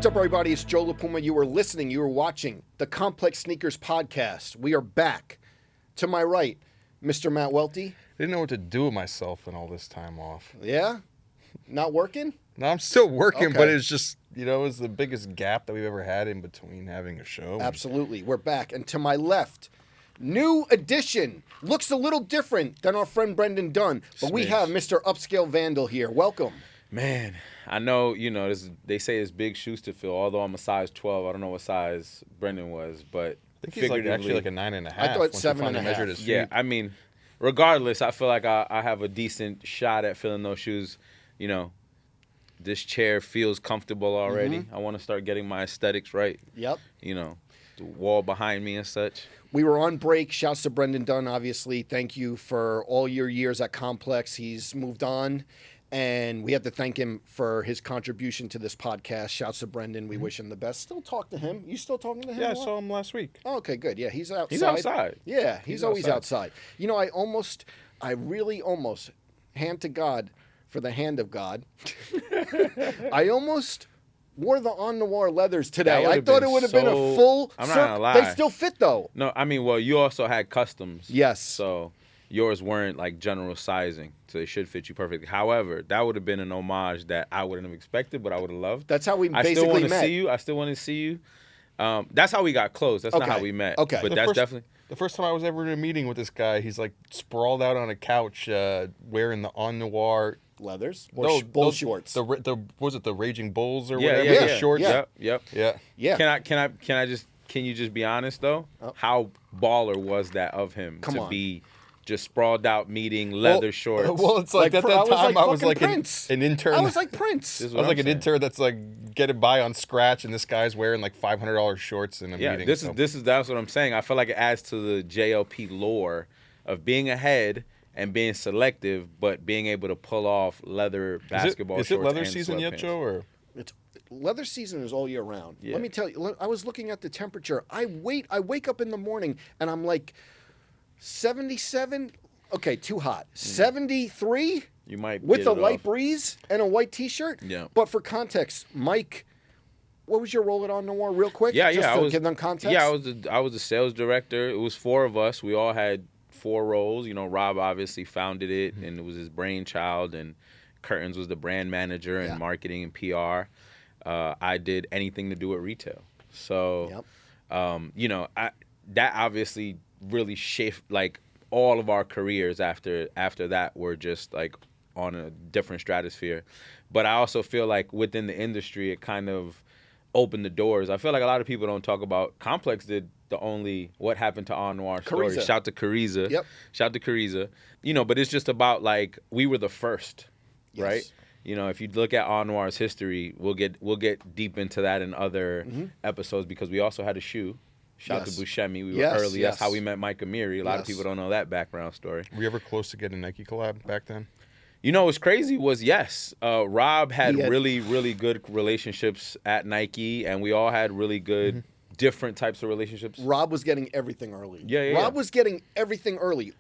What's up, everybody? It's Joe LaPuma. You are listening, you are watching the Complex Sneakers Podcast. We are back. To my right, Mr. Matt Welty. I didn't know what to do with myself in all this time off. Yeah? Not working? No, I'm still working, Okay. but it's just, it's the biggest gap that we've ever had in between having a show. Absolutely. We're back. And to my left, new addition. Looks a little different than our friend Brendan Dunn, but we have Mr. Upscale Vandal here. Welcome. Man, I know, they say it's big shoes to fill, although I'm a size 12. I don't know what size Brendan was, but I think he's actually like a 9.5. I thought 7.5. Yeah, I mean, regardless, I feel like I have a decent shot at filling those shoes. This chair feels comfortable already. Mm-hmm. I want to start getting my aesthetics right. Yep. The wall behind me and such. We were on break. Shouts to Brendan Dunn, obviously. Thank you for all your years at Complex. He's moved on, and we have to thank him for his contribution to this podcast. Shouts to Brendan. We wish him the best. Still talk to him. You still talking to him? Yeah, I saw him last week. Oh, okay, good. Yeah, he's outside. He's outside. Yeah, he's always outside. I really almost, hand to God, for the hand of God, I almost wore the Noir leathers today. I thought it would have been a full I'm not gonna lie. They still fit, though. No, I mean, well, you also had customs. Yes. So yours weren't like general sizing, so they should fit you perfectly. However, that would have been an homage that I wouldn't have expected, but I would have loved. That's how we I still basically want to met. see you. I still want to see you. That's how we got close. That's not how we met. Okay. But that's definitely. The first time I was ever in a meeting with this guy, he's like sprawled out on a couch wearing the Noir leathers or bull shorts. The was it the Raging Bulls or Yeah, whatever? yeah, the shorts. Yep. Yeah. Can you just be honest though? How baller was that of him be just sprawled out meeting leather shorts? Well, it's like at that time I was like an intern. I was like Prince. I was like an intern that's like getting by on scratch, and this guy's wearing like $500 shorts in a meeting. That's what I'm saying. I feel like it adds to the JLP lore of being ahead and being selective, but being able to pull off leather basketball shorts. Is it leather and season yet, Joe? Or leather season is all year round. Yeah. Let me tell you. I was looking at the temperature. I wake up in the morning and I'm like 77. Okay, too hot. 73. You might with get a it light off. breeze and a white T-shirt. Yeah. But for context, Mike, what was your role at Noir, real quick? Yeah, Just yeah. to give them context. Yeah, I was the sales director. It was 4 of us. We all had 4 roles. Rob obviously founded it, and it was his brainchild. And Curtains was the brand manager and marketing and PR. I did anything to do with retail. So, that obviously really shaped like all of our careers after that were just like on a different stratosphere. But I also feel like within the industry, it kind of opened the doors. I feel like a lot of people don't talk about Complex did the only What Happened to Noir story. Shout to Cariza. Yep. Shout to Cariza. But it's just about like we were the first, right? If you look at Noir's history, we'll get deep into that in other episodes because we also had a shoe. Shout to Buscemi. We were early. That's how we met Mike Amiri. A lot of people don't know that background story. Were you ever close to getting a Nike collab back then? What's crazy was, yes, Rob had really, really good relationships at Nike, and we all had really good different types of relationships. Rob was getting everything early. Yeah. Rob was getting everything early,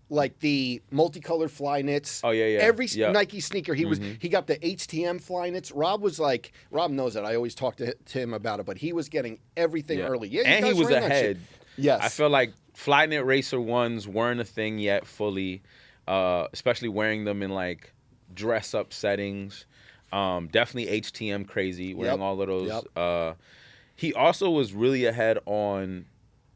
like the multicolored fly knits. Oh, yeah. Every Nike sneaker, he got the HTM fly knits. Rob knows that. I always talk to him about it, but he was getting everything early. Yeah, and he was ahead. Yes. I feel like fly knit racer ones weren't a thing yet fully. Especially wearing them in like dress up settings. Definitely HTM crazy, wearing all of those. He also was really ahead on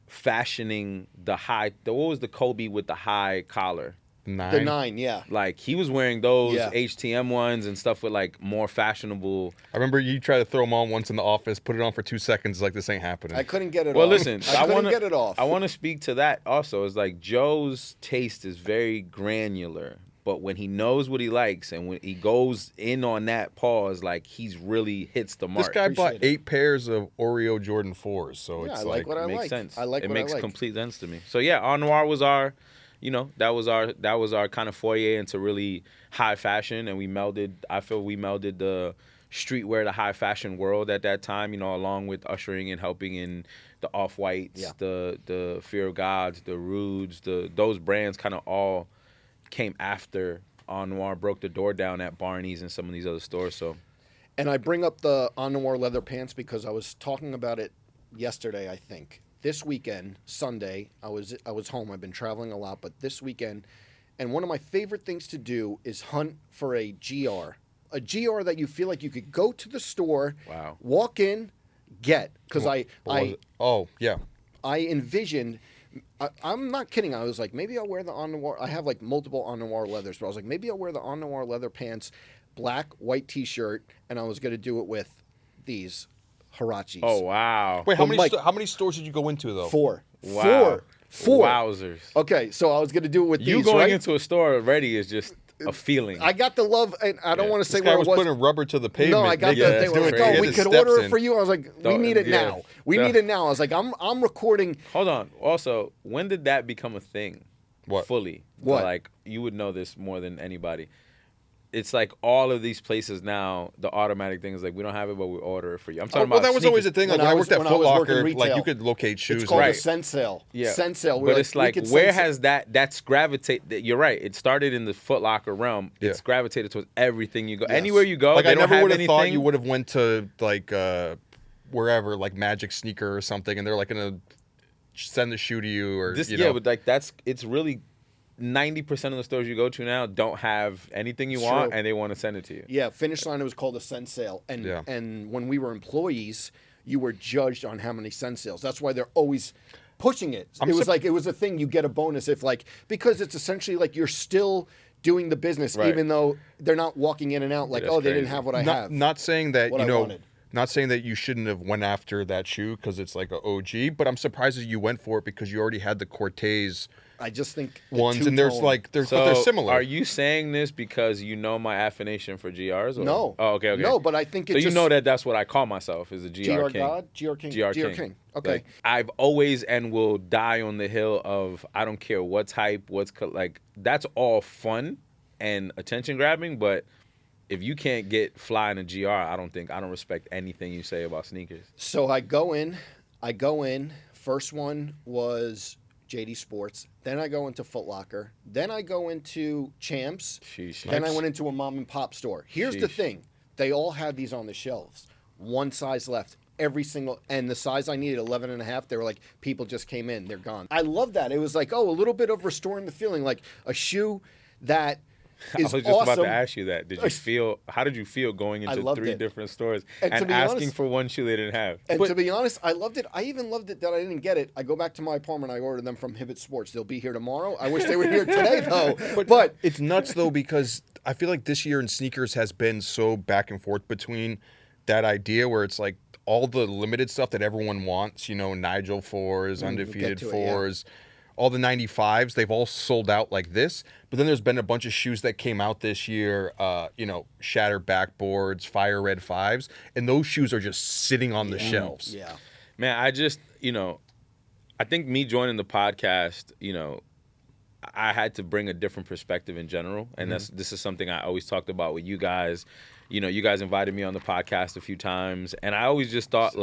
fashioning what was the Kobe with the high collar? 9. The 9, yeah. Like he was wearing those HTM ones and stuff with like more fashionable. I remember you tried to throw them on once in the office, put it on for 2 seconds, like this ain't happening. I couldn't get it off. Well, listen, I couldn't get it off. I want to speak to that also. It's like Joe's taste is very granular, but when he knows what he likes and when he goes in on that pause, like he's really hits the mark. This guy bought 8 pairs of Oreo Jordan 4s, so it's I like what I makes like. sense. I like it what I makes like. complete sense to me. So yeah, Noir was our, that was our kind of foyer into really high fashion, and I feel we melded the streetwear to high fashion world at that time, along with ushering and helping in the Off-Whites, the Fear of Gods, the Rudes, those brands kind of all came after Noir broke the door down at Barney's and some of these other stores. So And I bring up the On Noir leather pants because I was talking about it yesterday, I think. This weekend, Sunday, I was home. I've been traveling a lot, but this weekend, and one of my favorite things to do is hunt for a GR that you feel like you could go to the store, walk in, get. Because I envisioned. I'm not kidding. I was like, maybe I'll wear the On Noir. I have like multiple On Noir leathers, but I was like, maybe I'll wear the On Noir leather pants, black, white T-shirt, and I was going to do it with these Hirachis. Oh, wow. Wait, how many stores did you go into, though? 4. Wow. 4. Wowzers. Okay, so I was going to do it with these, You going right? into a store already is just a feeling. I got the love, and I don't want to say This guy where was it was. putting rubber to the pavement. No, I got making that. They it were like, do it. oh, He we had his could order steps it in. for you. I was like, we need it now. We need it now. I was like, I'm recording. Hold on. Also, when did that become a thing? What? Fully. What? Like, you would know this more than anybody. It's like all of these places now, the automatic thing is like, we don't have it, but we order it for you. I'm talking about that was always a thing. Like when I worked at Foot Locker, like you could locate shoes. It's called right. a scent sale. Yeah. Scent sale. But it's like, where has that's gravitated? You're right. It started in the Foot Locker realm. Yeah. It's gravitated towards everything you go. Yes. Anywhere you go, Like they I don't never have would have thought anything. you would have went to like wherever, like Magic Sneaker or something, and they're like gonna send the shoe to you or This, you know. but like it's really 90% of the stores you go to now don't have anything you It's want, true. and they want to send it to you. Yeah, Finish Line, it was called a scent sale. And when we were employees, you were judged on how many scent sales. That's why they're always pushing it. It was a thing, you get a bonus if like, because it's essentially like you're still doing the business, Right. even though they're not walking in and out like, That's oh, they crazy. didn't have what I have. Not saying that What you I know. wanted. Not saying that you shouldn't have went after that shoe because it's like a OG, but I'm surprised that you went for it because you already had the Cortez I just think the ones, and there's two-tone- like but So they're similar. are you saying this because you know my affiliation for GRs? Or? No. Oh, okay. No, but I think So it's you know that's what I call myself, is a GR GR king. God, GR King, GR GR King. King. Okay. Like, I've always and will die on the hill of I don't care what's hype, like that's all fun and attention grabbing, but if you can't get fly in a GR, I don't respect anything you say about sneakers. So I go in. First one was JD Sports. Then I go into Foot Locker. Then I go into Champs. Sheesh. Then I went into a mom and pop store. Here's the Sheesh. thing. They all had these on the shelves. One size left. Every single, and the size I needed, 11 and a half, they were like, people just came in. They're gone. I love that. It was like, oh, a little bit of restoring the feeling. Like a shoe that I is was just awesome. about to ask you that. How did you feel going I into loved 3 it. different stores And to and be asking honest- for one shoe they didn't have? And to be honest, I loved it. I even loved it that I didn't get it. I go back to my apartment. I ordered them from Hibbett Sports. They'll be here tomorrow. I wish they were here today, though. But it's nuts though because I feel like this year in sneakers has been so back and forth between that idea where it's like all the limited stuff that everyone wants, you know, Nigel 4s, undefeated to it, yeah. 4s, all the 95s, they've all sold out like this. But then there's been a bunch of shoes that came out this year, you know, shattered backboards, fire red 5s, and those shoes are just sitting on the shelves. yeah. Man, I just, I think me joining the podcast, I had to bring a different perspective in general. And this is something I always talked about with you guys. You guys invited me on the podcast a few times. And I always just thought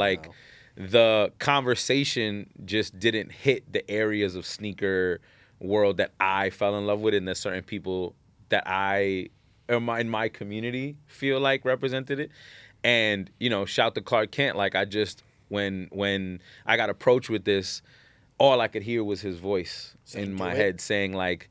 the conversation just didn't hit the areas of sneaker world that I fell in love with, and there's certain people that I in my community feel like represented it. And shout to Clark Kent. Like I just when I got approached with this, all I could hear was his voice in my head saying like,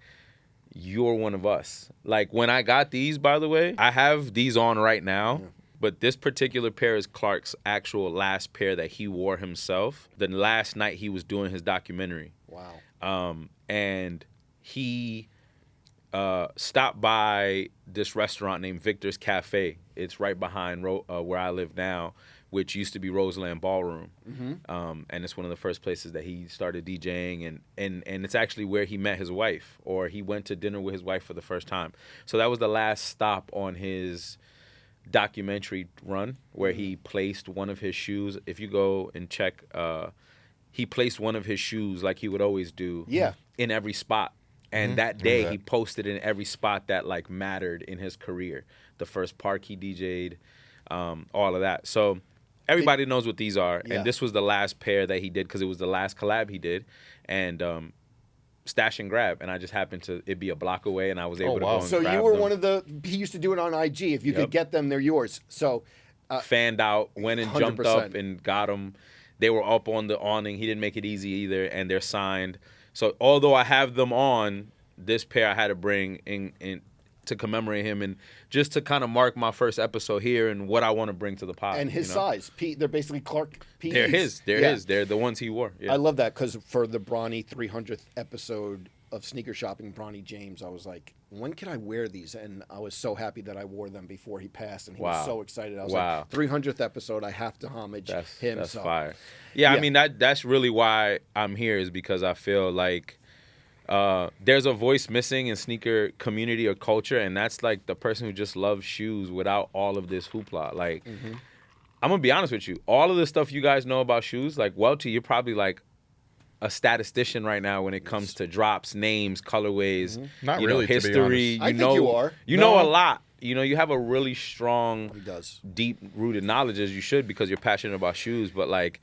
you're one of us. Like when I got these, by the way, I have these on right now. Yeah. But this particular pair is Clark's actual last pair that he wore himself the last night he was doing his documentary. Wow. And he stopped by this restaurant named Victor's Cafe. It's right behind where I live now, which used to be Roseland Ballroom. Mm-hmm. And it's one of the first places that he started DJing. And it's actually where he met his wife, or he went to dinner with his wife for the first time. So that was the last stop on his documentary run, where he placed one of his shoes. If you go and check, he placed one of his shoes like he would always do in every spot. And that day he posted in every spot that like mattered in his career. The first park he DJ'd, all of that. So everybody knows what these are. Yeah. And this was the last pair that he did because it was the last collab he did. And stash and grab, and I just happened to it be a block away, and I was able to go and So grab you were them. one of the. He used to do it on IG. If you could get them, they're yours. So fanned out, went and jumped 100%. up and got them. They were up on the awning. He didn't make it easy either, and they're signed. So although I have them on, this pair I had to bring in to commemorate him and just to kind of mark my first episode here and what I want to bring to the pod. And his size. They're basically Clark PEs. They're his. They're his. They're the ones he wore. Yeah. I love that because for the Bronny 300th episode of Sneaker Shopping, Bronny James, I was like, when can I wear these? And I was so happy that I wore them before he passed, and he was so excited. I was like, 300th episode, I have to homage him. That's so. fire. Yeah, I mean, that's really why I'm here, is because I feel like there's a voice missing in sneaker community or culture, and that's like the person who just loves shoes without all of this hoopla. Like, I'm going to be honest with you. All of the stuff you guys know about shoes, like Welty, you're probably like a statistician right now when it comes to drops, names, colorways, Not really, history. to be honest. I think you are. You know a lot. You have a really strong, He does. deep-rooted knowledge, as you should, because you're passionate about shoes. But like,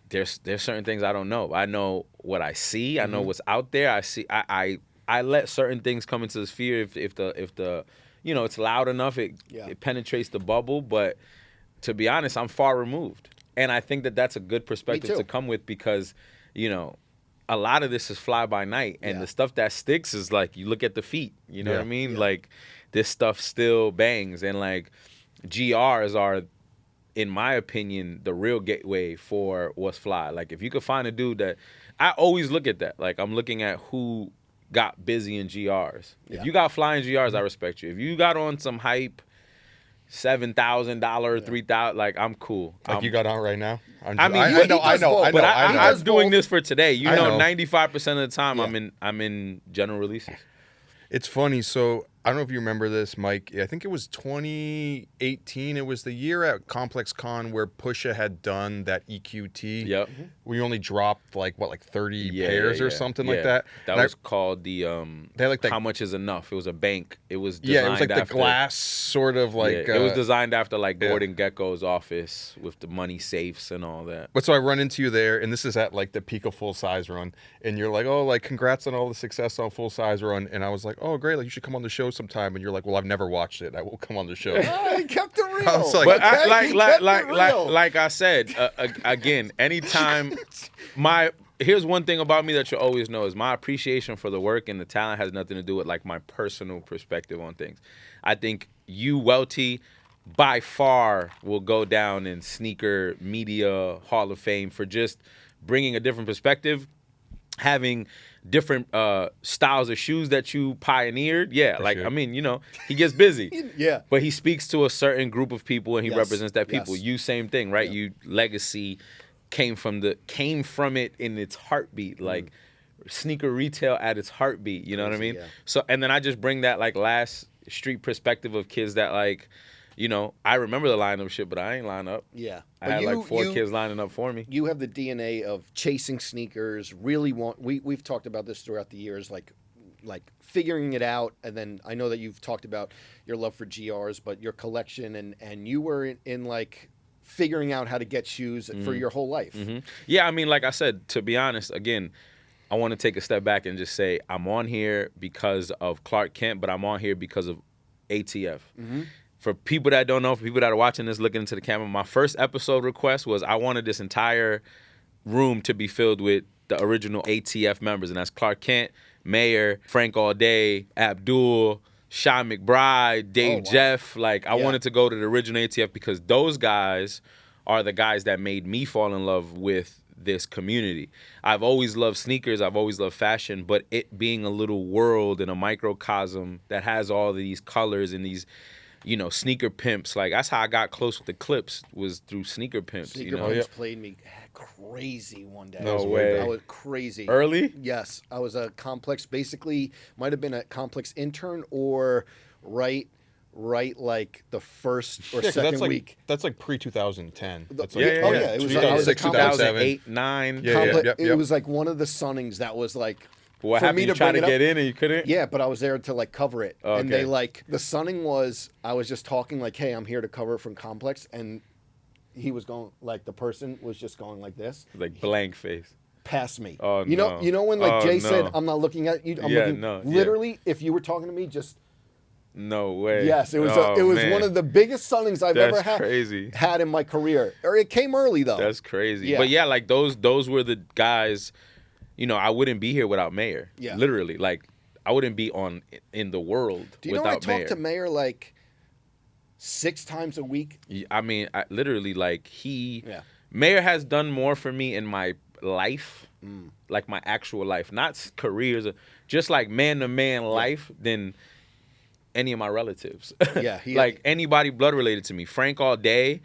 there's certain things I don't know. I know what I see. I know what's out there. I let certain things come into the sphere if the it's loud enough, it penetrates the bubble. But to be honest, I'm far removed, and I think that that's a good perspective to come with, because a lot of this is fly by night, and the stuff that sticks is like, you look at the feet. You know what I mean? Like, this stuff still bangs, and like GRs are, in my opinion, the real gateway for what's fly. Like, if you could find a dude that, I always look at that. Like, I'm looking at who got busy in GRs. If you got flying GRs, I respect you. If you got on some hype, $7,000, $3,000, like, I'm cool. Like you got on right now. I mean, I know. But I'm doing both. this for today. You I know, know. 95% of the time I'm in general releases. It's funny. So I don't know if you remember this, Mike. I think it was 2018. It was the year at Complex Con where Pusha had done that EQT. Yep. Where you only dropped like 30 pairs or something like that. That And was called the they had, like, How Much Is Enough. It was a bank. It was designed it was like after, the glass sort of like. it was designed after like Gordon Gekko's office with the money safes and all that. But so I run into you there, and this is at like the peak of Full Size Run, and you're like, oh, like congrats on all the success on Full Size Run, and I was like, oh, great, like you should come on the show sometime, and you're like, well, I've never watched it, I will come on the show. He kept it real. I was like, But Okay, he kept it real. like I said, again, anytime here's one thing about me that you always know is my appreciation for the work and the talent has nothing to do with like my personal perspective on things. I think you, Welty, by far will go down in sneaker media Hall of Fame for just bringing a different perspective, having different styles of shoes that you pioneered. Yeah, For like, sure. I mean, he gets busy. Yeah. But he speaks to a certain group of people, and he Yes, represents that people. yes. You, same thing, right? Yeah. You, legacy came from it in its heartbeat, like sneaker retail at its heartbeat. You know what I Crazy, mean? yeah. So, and then I just bring that like last street perspective of kids that like, I remember the lineup shit, but I ain't line up. Yeah. I But had like four kids lining up for me. You have the DNA of chasing sneakers, really we've talked about this throughout the years, like figuring it out. And then I know that you've talked about your love for GRs, but your collection and you were in like figuring out how to get shoes for your whole life. Yeah, I mean, like I said, to be honest, again, I want to take a step back and just say I'm on here because of Clark Kent, but I'm on here because of ATF. For people that don't know, for people that are watching this, looking into the camera, my first episode request was I wanted this entire room to be filled with the original ATF members, and that's Clark Kent, Mayor, Frank Allday, Abdul, Shy McBride, Dave Jeff. Like, I wanted to go to the original ATF because those guys are the guys that made me fall in love with this community. I've always loved sneakers. I've always loved fashion, but it being a little world and a microcosm that has all these colors and these, sneaker pimps. Like, that's how I got close with the Clips, was through sneaker pimps. Sneaker pimps played me crazy one day. No way. I was crazy. Early? Yes. I was a Complex, basically, might have been a Complex intern or right like the first or second week. That's like pre-2010. That's Yeah, like, oh, yeah, it was like- I was 2006, a 2008, 9. Yeah, Complex, yep. It was like one of the sunnings that was like, What for happened? me You to tried bring to it get up- in and you couldn't? yeah, but I was there to like cover it. Oh, And they okay. like, the sunning was, I was just talking like, hey, I'm here to cover it from Complex. And he was going, like, the person was just going like this. Like blank face. Past me. Oh, you know, no. when like Oh, Jay no. said, I'm not looking at you. I'm Yeah, looking. no, yeah. Literally, if you were talking to me, just No way. Yes, it was. Oh, it was man. one of the biggest signings I've That's ever crazy. had in my career. Or it came early though. That's crazy. Yeah. But yeah, like those were the guys. You know, I wouldn't be here without Mayor. Yeah. Literally, like I wouldn't be in the world Do you know without I Mayor. talk to Mayor like 6 times a week? I mean, literally, like Yeah. Mayor has done more for me in my life, like my actual life, not careers, just like man-to-man life than any of my relatives. Yeah, like anybody blood related to me. Frank all day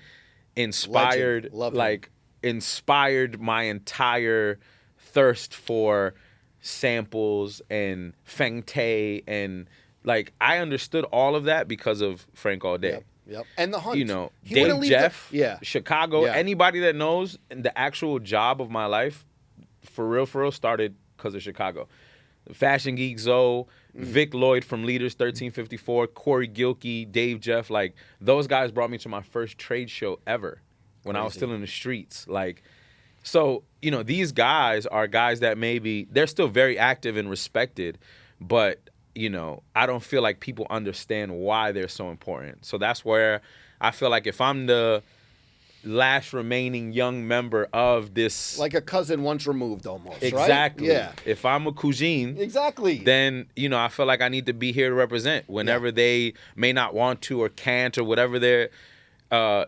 inspired, Legend. Love him. like inspired my entire thirst for samples and Feng Tay, and like I understood all of that because of Frank all day. Yep. And the hunt. You know, He wouldn't Dave leave Jeff, yeah. Chicago, Yeah. anybody that knows the actual job of my life, for real, started because of Chicago. Fashion Geek Zoe, Vic Lloyd from Leaders 1354, Corey Gilkey, Dave Jeff, like those guys brought me to my first trade show ever when I was still in the streets. Like, so, you know, these guys are guys that maybe they're still very active and respected, but you know, I don't feel like people understand why they're so important. So that's where I feel like if I'm the last remaining young member of this, Like a cousin once removed almost, exactly. right? Yeah. If I'm a cousine, Exactly. then, you know, I feel like I need to be here to represent whenever they may not want to or can't or whatever their,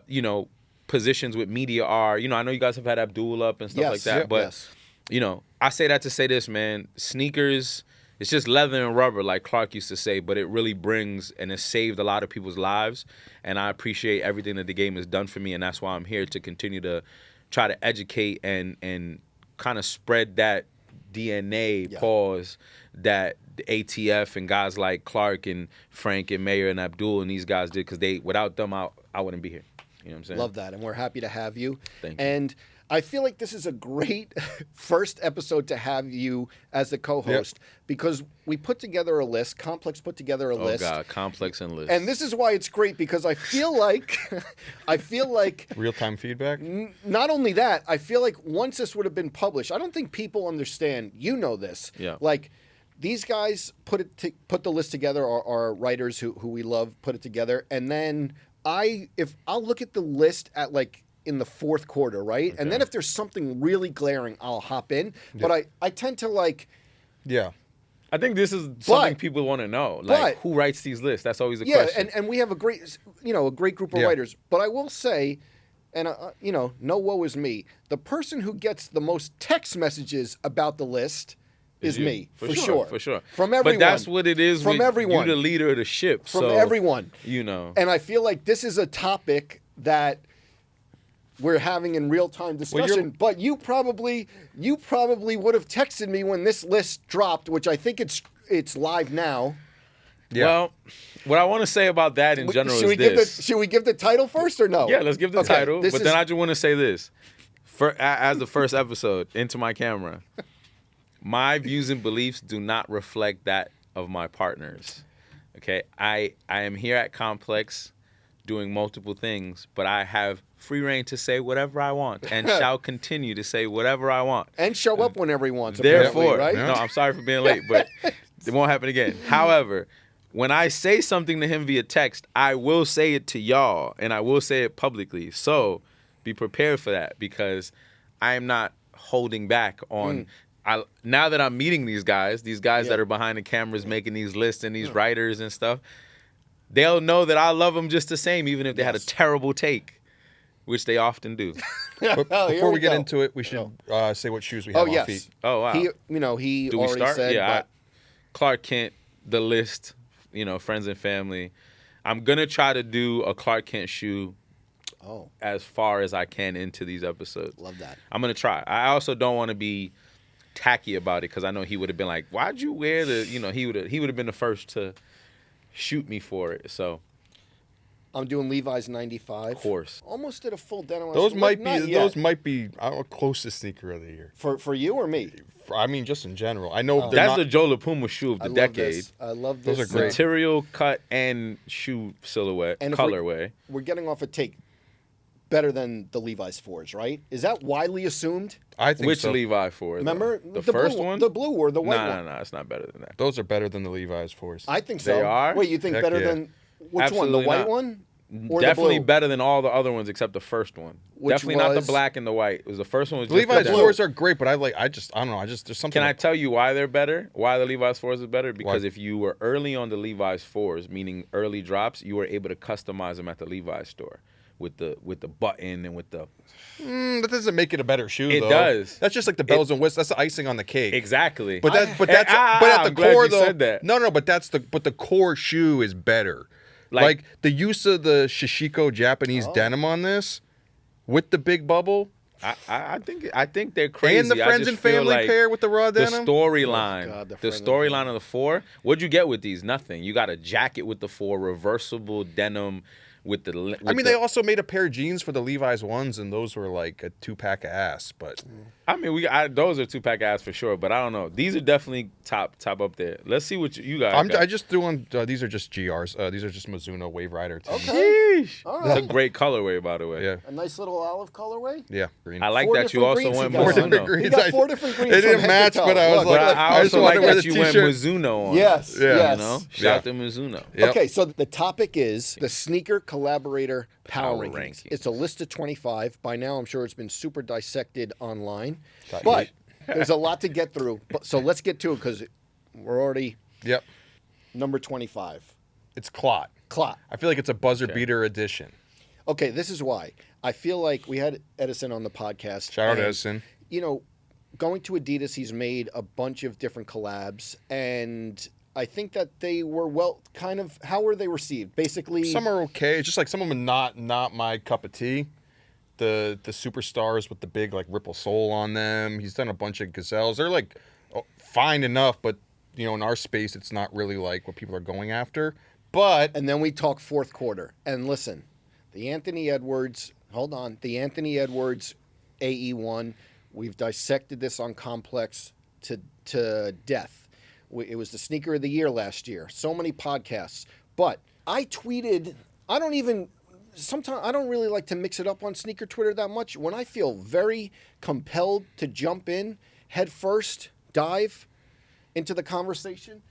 you know, positions with media are. You know, I know you guys have had Abdul up and stuff like that, but, you know, I say that to say this, man. Sneakers, it's just leather and rubber, like Clark used to say, but it really brings and has saved a lot of people's lives. And I appreciate everything that the game has done for me, and that's why I'm here to continue to try to educate and kind of spread that DNA pause that the ATF and guys like Clark and Frank and Mayor and Abdul and these guys did, because without them, I wouldn't be here. You know what I'm saying? Love that. And we're happy to have you. Thank you. And I feel like this is a great first episode to have you as the co-host because we put together a list. Complex put together a list. Oh, God. Complex and list. And this is why it's great because I feel like Real-time feedback? not only that, I feel like once this would have been published, I don't think people understand. You know this. Yeah. Like these guys put the list together. Our writers who we love put it together, and then I'll look at the list at like in the fourth quarter, right? Okay. And then if there's something really glaring, I'll hop in. Yeah. But I tend to like. Yeah. I think this is something people want to know. Like, who writes these lists? That's always a question. Yeah, and we have a great group of writers. But I will say, and no woe is me. The person who gets the most text messages about the list is me, for sure. From everyone. But that's what it is. From everyone. You're the leader of the ship. From everyone. You know. And I feel like this is a topic that we're having in real-time discussion, but you probably would have texted me when this list dropped, which I think it's live now. Yeah. Well, what I want to say about that in general is this. Should we give the title first or no? Yeah, let's give the title. But then I just want to say this. As the first episode, into my camera, my views and beliefs do not reflect that of my partners. Okay? I am here at Complex doing multiple things, but I have free reign to say whatever I want and shall continue to say whatever I want. And show up whenever he wants, therefore, right? No, I'm sorry for being late, but it won't happen again. However, when I say something to him via text, I will say it to y'all, and I will say it publicly. So be prepared for that, because I am not holding back on... now that I'm meeting these guys that are behind the cameras making these lists and these writers and stuff, they'll know that I love them just the same, even if they had a terrible take, which they often do. But before we get into it, we should say what shoes we have on feet. Oh, wow. He do we already start? said. Clark Kent, the list, friends and family. I'm going to try to do a Clark Kent shoe as far as I can into these episodes. Love that. I'm going to try. I also don't want to be tacky about it, because I know he would have been like, why'd you wear the, he would have been the first to shoot me for it. So I'm doing Levi's 95. Of course. Almost did a full denim. Those might be our closest sneaker of the year. For you or me? I mean, just in general. I know that's the Joe Puma shoe of the decade. I love this. Those are great. Material, cut, and shoe silhouette, and colorway. We're getting off a take. better than the Levi's 4s, right? Is that widely assumed? I think Which so. Levi 4? Remember the first blue, one? the blue or the white one? No, it's not better than that. Those are better than the Levi's 4s. I think so. They are? Wait, you think Heck better yeah. than which Absolutely one? The white not. one? Or Definitely the blue? better than all the other ones except the first one. Which Definitely not the was- black and the white. It was the first one was The just Levi's the 4s are great, but I don't know. There's something. Can I tell you why they're better? Why the Levi's 4s are better? Because Why? if you were early on the Levi's 4s, meaning early drops, you were able to customize them at the Levi's store with the button and with the That doesn't make it a better shoe, It though. does. That's just like the bells and whistles. That's the icing on the cake. exactly. But that's but at the I'm glad core you though. said that. No, but the core shoe is better. Like the use of the Shishiko Japanese denim on this with the big bubble I think they're crazy. and the I friends just and feel family like pair with the raw the denim. storyline, Oh, God, the the friends and storyline of the 4. What'd you get with these? Nothing. You got a jacket with the 4, reversible denim with the. I mean, they also made a pair of jeans for the Levi's 1s, and those were like a 2-pack of ass. But I mean, those are 2-pack ass for sure, but I don't know. These are definitely top up there. Let's see what you guys got. I just threw on. These are just GRs. These are just Mizuno Wave Rider. Tees. Sheesh. All It's right. a great colorway, by the way. Yeah, A nice little olive colorway. yeah. Green. I like Four that you different also greens went he got. Four Four Mizuno. Mizuno. He greens. got 4 different greens. It didn't from head match, to toe. but I was Look, like, But look. I I just also wanted like to wear that the you went t-shirt. Mizuno on. Yes, it, Yeah. You know, yes. shout to Mizuno. Yep. Okay, so the topic is the Sneaker Collaborator Power Power Rankings. Rankings. It's a list of 25. By now, I'm sure it's been super dissected online. Got But there's a lot to get through. So let's get to it because we're already Yep. number 25. It's Clot. Clot. I feel like it's a buzzer beater edition. Okay, this is why. I feel like we had Edison on the podcast. Shout out and, Edison. You know, going to Adidas, he's made a bunch of different collabs, and I think that they were how were they received? Basically, Some are okay. It's just like some of them are not my cup of tea. The superstars with the big like ripple sole on them. He's done a bunch of gazelles. They're like fine enough, but you know, in our space, it's not really like what people are going after. But and then we talk fourth quarter. And listen, the Anthony Edwards AE1, we've dissected this on Complex to death. It was the sneaker of the year last year. So many podcasts. But I tweeted, sometimes I don't really like to mix it up on sneaker Twitter that much. When I feel very compelled to jump in, head first, dive into the conversation,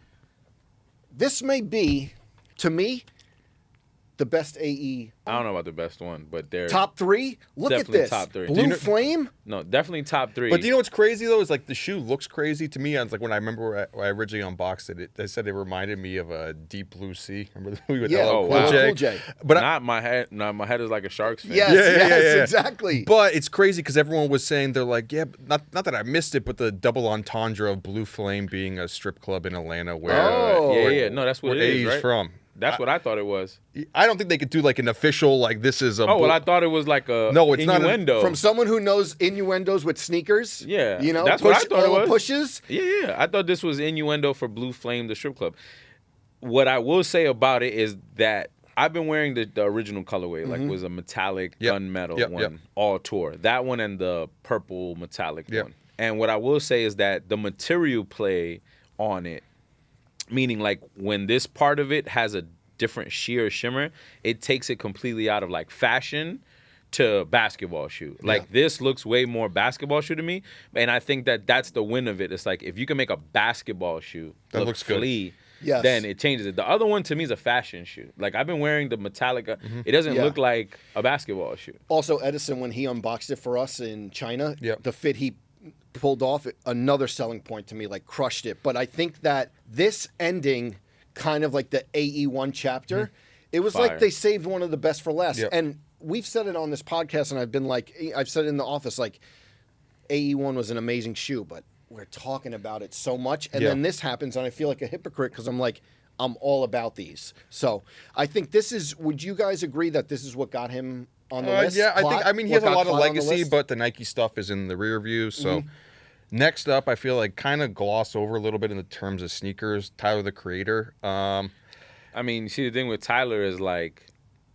this may be, to me, the best AE. I don't know about the best one, but they're Top 3? Look at Definitely this. top 3. Blue Do you know- Flame? no, definitely top 3. do you know what's crazy though? Is like the shoe looks crazy to me. It's like when I remember when I originally unboxed it, they said it reminded me of a Deep Blue Sea. Remember the movie with Yeah, LL oh, Cool wow. J? Cool J. But not my head. No, my head is like a Sharks fan. Yes, Yeah. exactly. But it's crazy because everyone was saying they're like, yeah, but not that I missed it, but the double entendre of Blue Flame being a strip club in Atlanta where Oh. Yeah. No, that's what where it is, AE's right? from. That's what I thought it was. I don't think they could do like an official like this is a. Oh well, I thought it was like a No, it's not a- innuendo. From someone who knows innuendos with sneakers. Yeah, You know, that's what I thought it all the was. pushes. Yeah. I thought this was innuendo for Blue Flame, the strip club. What I will say about it is that I've been wearing the original colorway, like was a metallic Yep. gunmetal Yep, one, yep. all tour. That one and the purple metallic Yep. one. And what I will say is that the material play on it, meaning like when this part of it has a different sheer shimmer, it takes it completely out of like fashion to basketball shoe. Like this looks way more basketball shoe to me, and I think that that's the win of it. It's like if you can make a basketball shoe That look looks good. flea, Yes. then it changes it. The other one to me is a fashion shoe. Like I've been wearing the Metallica. It doesn't Yeah. look like a basketball shoe. Also, Edison, when he unboxed it for us in China, Yep. the fit he pulled off, another selling point to me, like crushed it. But I think that this ending, kind of like the AE1 chapter, it was like Fire. they saved one of the best for last. Yep. And we've said it on this podcast, and I've said it in the office, like AE1 was an amazing shoe, but we're talking about it so much. And Yeah. then this happens, and I feel like a hypocrite because I'm like, I'm all about these. So I think this is, would you guys agree that this is what got him on the list? Yeah, Clot? I mean, he What has a got lot of Clot on the legacy, list? but the Nike stuff is in the rear view. So next up, I feel like kind of gloss over a little bit in the terms of sneakers. Tyler, the Creator. I mean, see, the thing with Tyler is like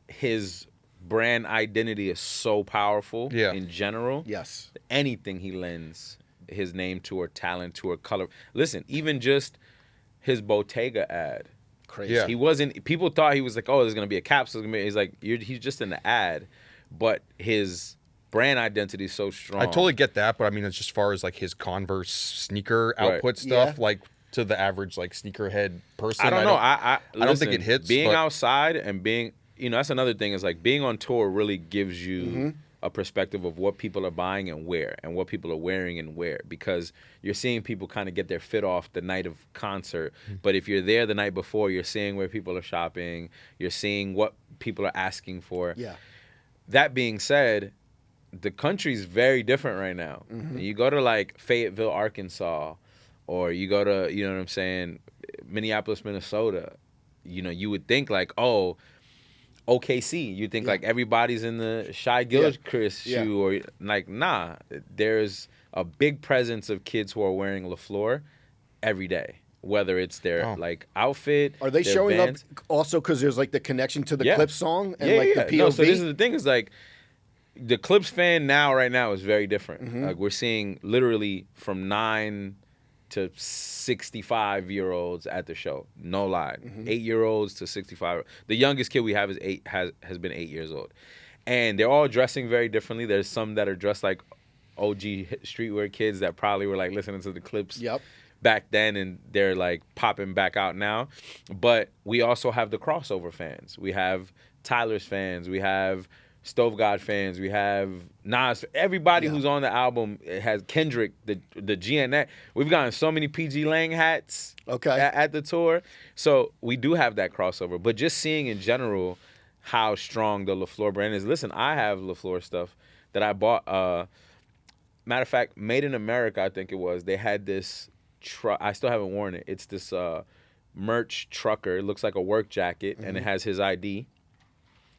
his brand identity is so powerful Yeah. in general. Yes. Anything he lends his name to or talent to or color. Listen, even just his Bottega ad. Crazy. Yeah. He wasn't. People thought he was like, oh, there's gonna be a capsule. He's like, he's just in the ad, but his brand identity is so strong. I totally get that, but I mean, it's just as far as like his Converse sneaker Right. output stuff, Yeah. like to the average like sneakerhead person. I don't know. I don't think it listen, hits, Being but- outside and being, that's another thing. Is like being on tour really gives you a perspective of what people are buying and where, and what people are wearing and where, because you're seeing people kind of get their fit off the night of concert. But if you're there the night before, you're seeing where people are shopping. You're seeing what people are asking for. Yeah. That being said, the country's very different right now. You go to like Fayetteville, Arkansas, or you go to, you know what I'm saying, Minneapolis, Minnesota, you would think like, oh, OKC. You think like everybody's in the Shai Gilchrist shoe, or like, nah. There's a big presence of kids who are wearing LaFleur every day, whether it's their like outfit. Are they their showing Vans. up also because there's like the connection to the Yeah. Clips song and Yeah, like yeah. the POV? No, so this is the thing, is like the Clips fan right now is very different. Like we're seeing literally from 9 to 65-year-olds at the show. No lie. 8-year-olds to 65. The youngest kid we have is has been 8 years old. And they're all dressing very differently. There's some that are dressed like OG streetwear kids that probably were like listening to the Clips back then, and they're like popping back out now. But we also have the crossover fans. We have Tyler's fans. We have Stove God fans. We have Nas. Everybody who's on the album has Kendrick, the GNX. We've gotten so many PG Lang hats at the tour. So we do have that crossover. But just seeing in general how strong the LaFleur brand is. Listen, I have LaFleur stuff that I bought. Matter of fact, Made in America, I think it was. They had this truck. I still haven't worn it. It's this merch trucker. It looks like a work jacket, and it has his ID.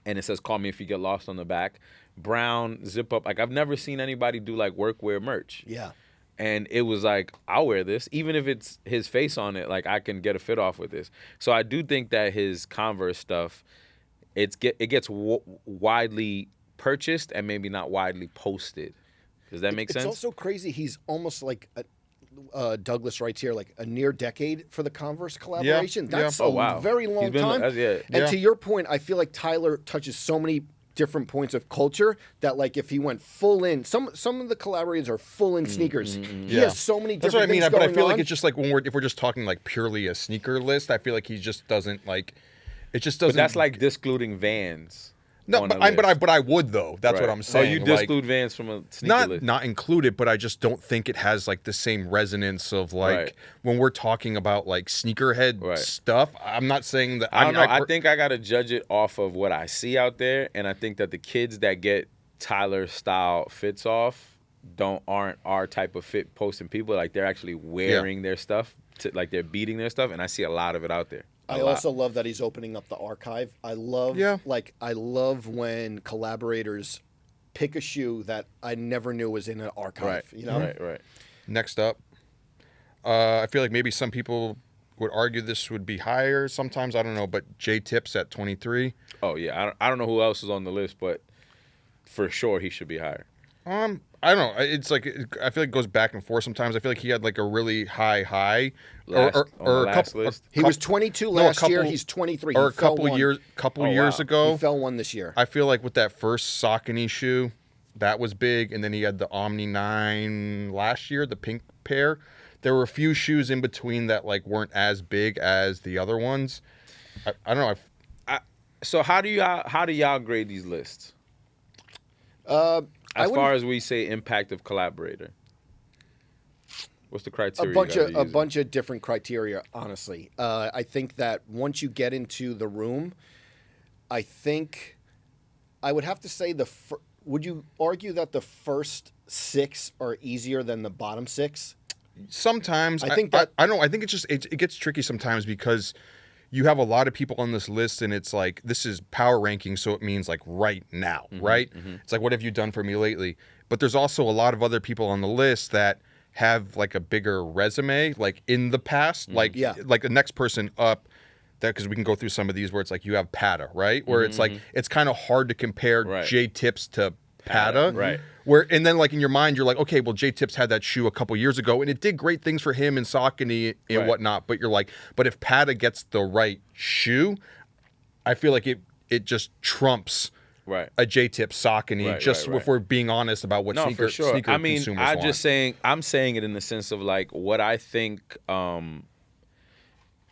And it says, "Call me if you get lost" on the back. Brown zip up. Like, I've never seen anybody do like workwear merch. Yeah. And it was like, I'll wear this. Even if it's his face on it, like I can get a fit off with this. So I do think that his Converse stuff, it gets widely purchased and maybe not widely posted. Does that make sense? It's also crazy. He's almost like Douglas writes here, like a near decade for the Converse collaboration. That's a very long time. And to your point, I feel like Tyler touches so many different points of culture that, like, if he went full in, some of the collaborators are full in sneakers. He has so many different That's what I mean. things But I going feel on. like it's just like if we're just talking like purely a sneaker list, I feel like he just doesn't like. It just doesn't. But that's like discluding Vans. No, but I would though. That's what I'm saying. Oh, you like, disclude Vans from a sneaker list. Not included, but I just don't think it has like the same resonance of like when we're talking about like sneakerhead stuff. I'm not saying that. I don't know. I think I gotta judge it off of what I see out there, and I think that the kids that get Tyler style fits off aren't our type of fit posting people. Like, they're actually wearing their stuff, like they're beating their stuff, and I see a lot of it out there. I also love that he's opening up the archive. I love when collaborators pick a shoe that I never knew was in an archive. You know? Right. Next up, I feel like maybe some people would argue this would be higher. Sometimes I don't know, but J Tips at 23. Oh yeah, I don't know who else is on the list, but for sure he should be higher. I don't know. It's like I feel like it goes back and forth sometimes. I feel like he had like a really high, on the last list. He was 22 last year. He's 23. Or a couple years ago. He fell one this year. I feel like with that first Saucony shoe, that was big, and then he had the Omni 9 last year, the pink pair. There were a few shoes in between that like weren't as big as the other ones. I don't know. So how do y'all grade these lists? As far as we say impact of collaborator, what's the criteria? A bunch of different criteria, honestly. I think that once you get into the room, I think I would have to say would you argue that the first 6 are easier than the bottom 6? Sometimes I think that I don't know. I think it's just it gets tricky sometimes because you have a lot of people on this list, and it's like, this is power ranking, so it means like right now, right? It's like, what have you done for me lately? But there's also a lot of other people on the list that have like a bigger resume, like in the past, like the next person up. That, because we can go through some of these where it's like you have Pata, right? Where it's like it's kind of hard to compare J Tips to Pata, right? And then like in your mind you're like, okay, well J Tips had that shoe a couple years ago and it did great things for him and Saucony and whatnot. But you're like, but if Pata gets the right shoe, I feel like it just trumps Right. a J-tip Saucony, Right, just right, right. if we're being honest about what No, sneaker for sure. I mean, consumers I'm want. just saying. I'm saying it in the sense of like what I think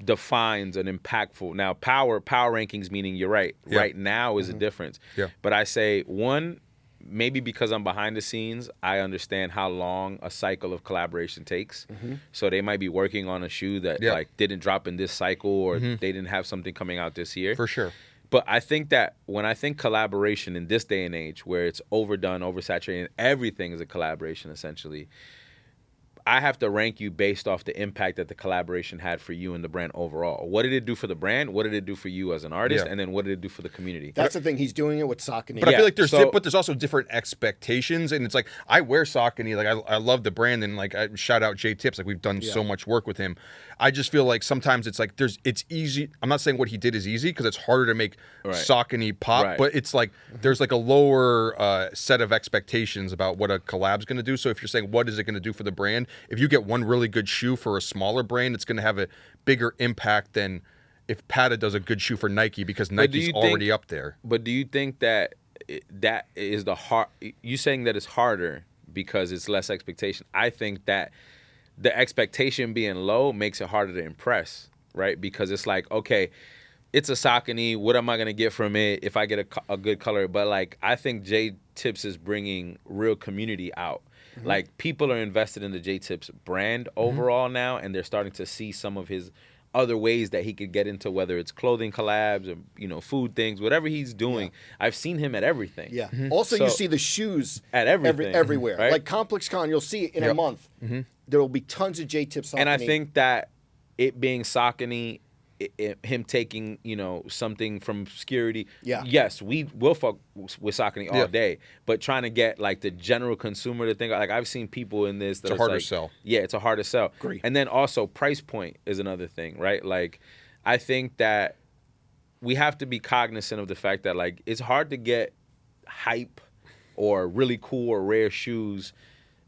defines an impactful. Now, power rankings, meaning you're right. Yeah. Right now is a difference. Yeah. But I say one, maybe because I'm behind the scenes, I understand how long a cycle of collaboration takes. So they might be working on a shoe that Yeah. like didn't drop in this cycle, or they didn't have something coming out this year. For sure. But I think that when I think collaboration in this day and age, where it's overdone, oversaturated, everything is a collaboration essentially, I have to rank you based off the impact that the collaboration had for you and the brand overall. What did it do for the brand? What did it do for you as an artist? Yeah. And then what did it do for the community? That's the thing. He's doing it with Saucony. But I Yeah, feel like there's so- but there's also different expectations, and it's like I wear Saucony, like I love the brand, and like I shout out J Tips, like we've done so much work with him. I just feel like sometimes it's like it's easy. I'm not saying what he did is easy because it's harder to make Saucony pop, Right. but it's like there's like a lower set of expectations about what a collab's going to do. So if you're saying what is it going to do for the brand, if you get one really good shoe for a smaller brand, it's going to have a bigger impact than if Pata does a good shoe for Nike because Nike's you already think- up there. But do you think that that is the hard? You saying that it's harder because it's less expectation? I think that the expectation being low makes it harder to impress, right? Because it's like, okay, it's a Saucony. What am I gonna get from it if I get a good color? But like, I think J Tips is bringing real community out. Like, people are invested in the J Tips brand overall now, and they're starting to see some of his other ways that he could get into, whether it's clothing collabs or food things, whatever he's doing. I've seen him at everything. Yeah. Also, So- you see the shoes At everything, everywhere. right? Like ComplexCon, you'll see it in a month. There will be tons of J-Tips. And I think that it being Saucony, him taking something from obscurity. Yeah. Yes, we will fuck with Saucony all Yeah. day, but trying to get like the general consumer to think, like, I've seen people in this. It's a harder sell. Yeah, it's a harder sell. Agree. And then also price point is another thing, right? Like, I think that we have to be cognizant of the fact that like it's hard to get hype or really cool or rare shoes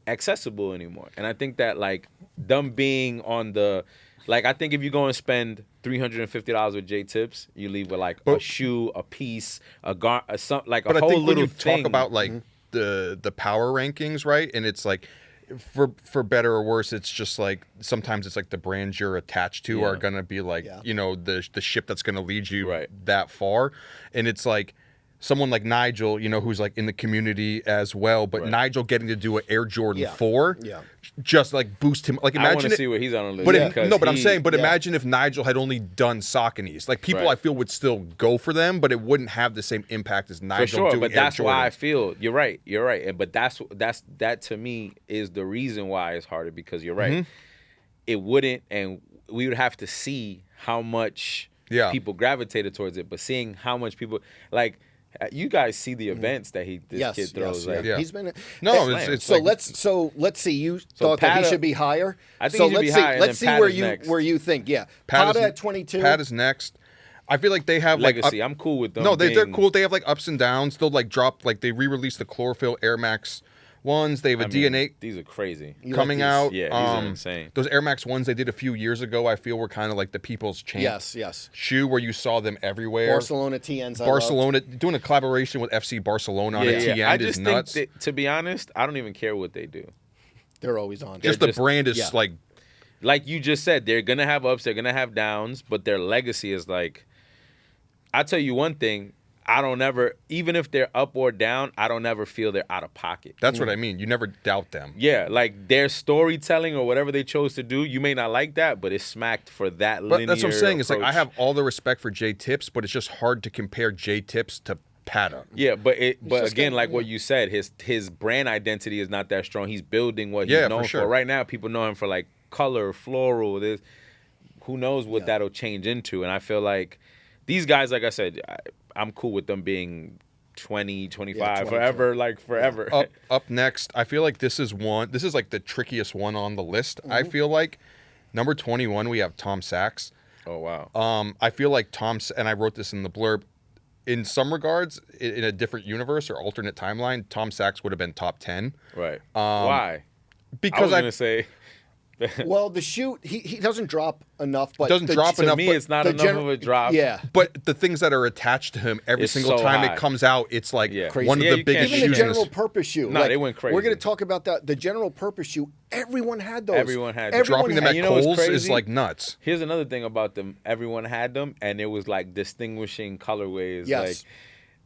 accessible anymore. And I think that like them being on the I think if you go and spend $350 with J Tips, you leave with like a shoe, a piece, a whole But I think little when you thing. talk about like the power rankings, right? And it's like for better or worse, it's just like sometimes it's like the brands you're attached to are gonna be like the ship that's gonna lead you that far, and it's like someone like Nigel, who's like in the community as well, but Nigel getting to do an Air Jordan 4 just like boost him. Like I want imagine to it, see where he's on the list. but because but I'm he- saying, imagine if Nigel had only done Sauconys. Like people, I feel would still go for them, but it wouldn't have the same impact as Nigel. for sure, doing but Air that's why I Jordans. feel you're right. And but that to me is the reason why it's harder, because you're right. It wouldn't, and we would have to see how much people gravitated towards it. But seeing how much people like. You guys see the events that this kid throws. Like, Yeah. He's been No, Hey, it's so like, let's see. You thought that he Pata- should be higher. I think so he should be let's see. higher, and Let's then see where Pata's you next. where you think. Yeah, Pata's- Pata at 22. Pat is next. I feel like they have legacy. I'm cool with them. No, they're being- cool. They have like ups and downs. They'll like drop, like they re-released the chlorophyll Air Max ones. They have a I mean, DNA These are crazy. You like coming these? out. Yeah, these are insane. Those Air Max ones they did a few years ago, I feel were kind of like the people's champ Yes. shoe where you saw them everywhere. Barcelona TNs. I loved. Barcelona doing a collaboration with FC Barcelona on a TN I is just nuts. think that, to be honest, I don't even care what they do. They're always on. just they're the brand is like Like you just said, they're gonna have ups, they're gonna have downs, but their legacy is like. I tell you one thing. I don't ever, even if they're up or down, I don't ever feel they're out of pocket. that's what I mean. You never doubt them. Yeah, like their storytelling or whatever they chose to do, you may not like that, but it's smacked for that linear But that's what I'm saying. It's like I approach. have all the respect for J Tips, but it's just hard to compare J Tips to Pata. Yeah, but just again, gonna- like what you said, his brand identity is not that strong. He's building what he's Yeah, for known sure. for. Right now, people know him for like color, floral. This, who knows what that'll change into? And I feel like these guys, like I said, I'm cool with them being 20, 25, 22. forever, like forever. Up next, I feel like this is like the trickiest one on the list. Mm-hmm. I feel like number 21 we have Tom Sachs. Oh wow. I feel like and I wrote this in the blurb. In some regards, in a different universe or alternate timeline, Tom Sachs would have been top 10. Right. Why? I Because was gonna say Well, the shoe he doesn't drop enough, but Doesn't drop To enough, me, but it's not the enough of a drop. Yeah. But the things that are attached to him every It's single so time high. it comes out, it's like Yeah. Crazy. one of Yeah, the you biggest can't Even the shoes. in general this- purpose shoe. No, they went crazy. We're going to talk about that. The general purpose shoe. Everyone had those. Everyone had them. Dropping them And at you know what's Kohl's is crazy? like nuts. Here's another thing about them. Everyone had them, and it was like distinguishing colorways. Yes. Like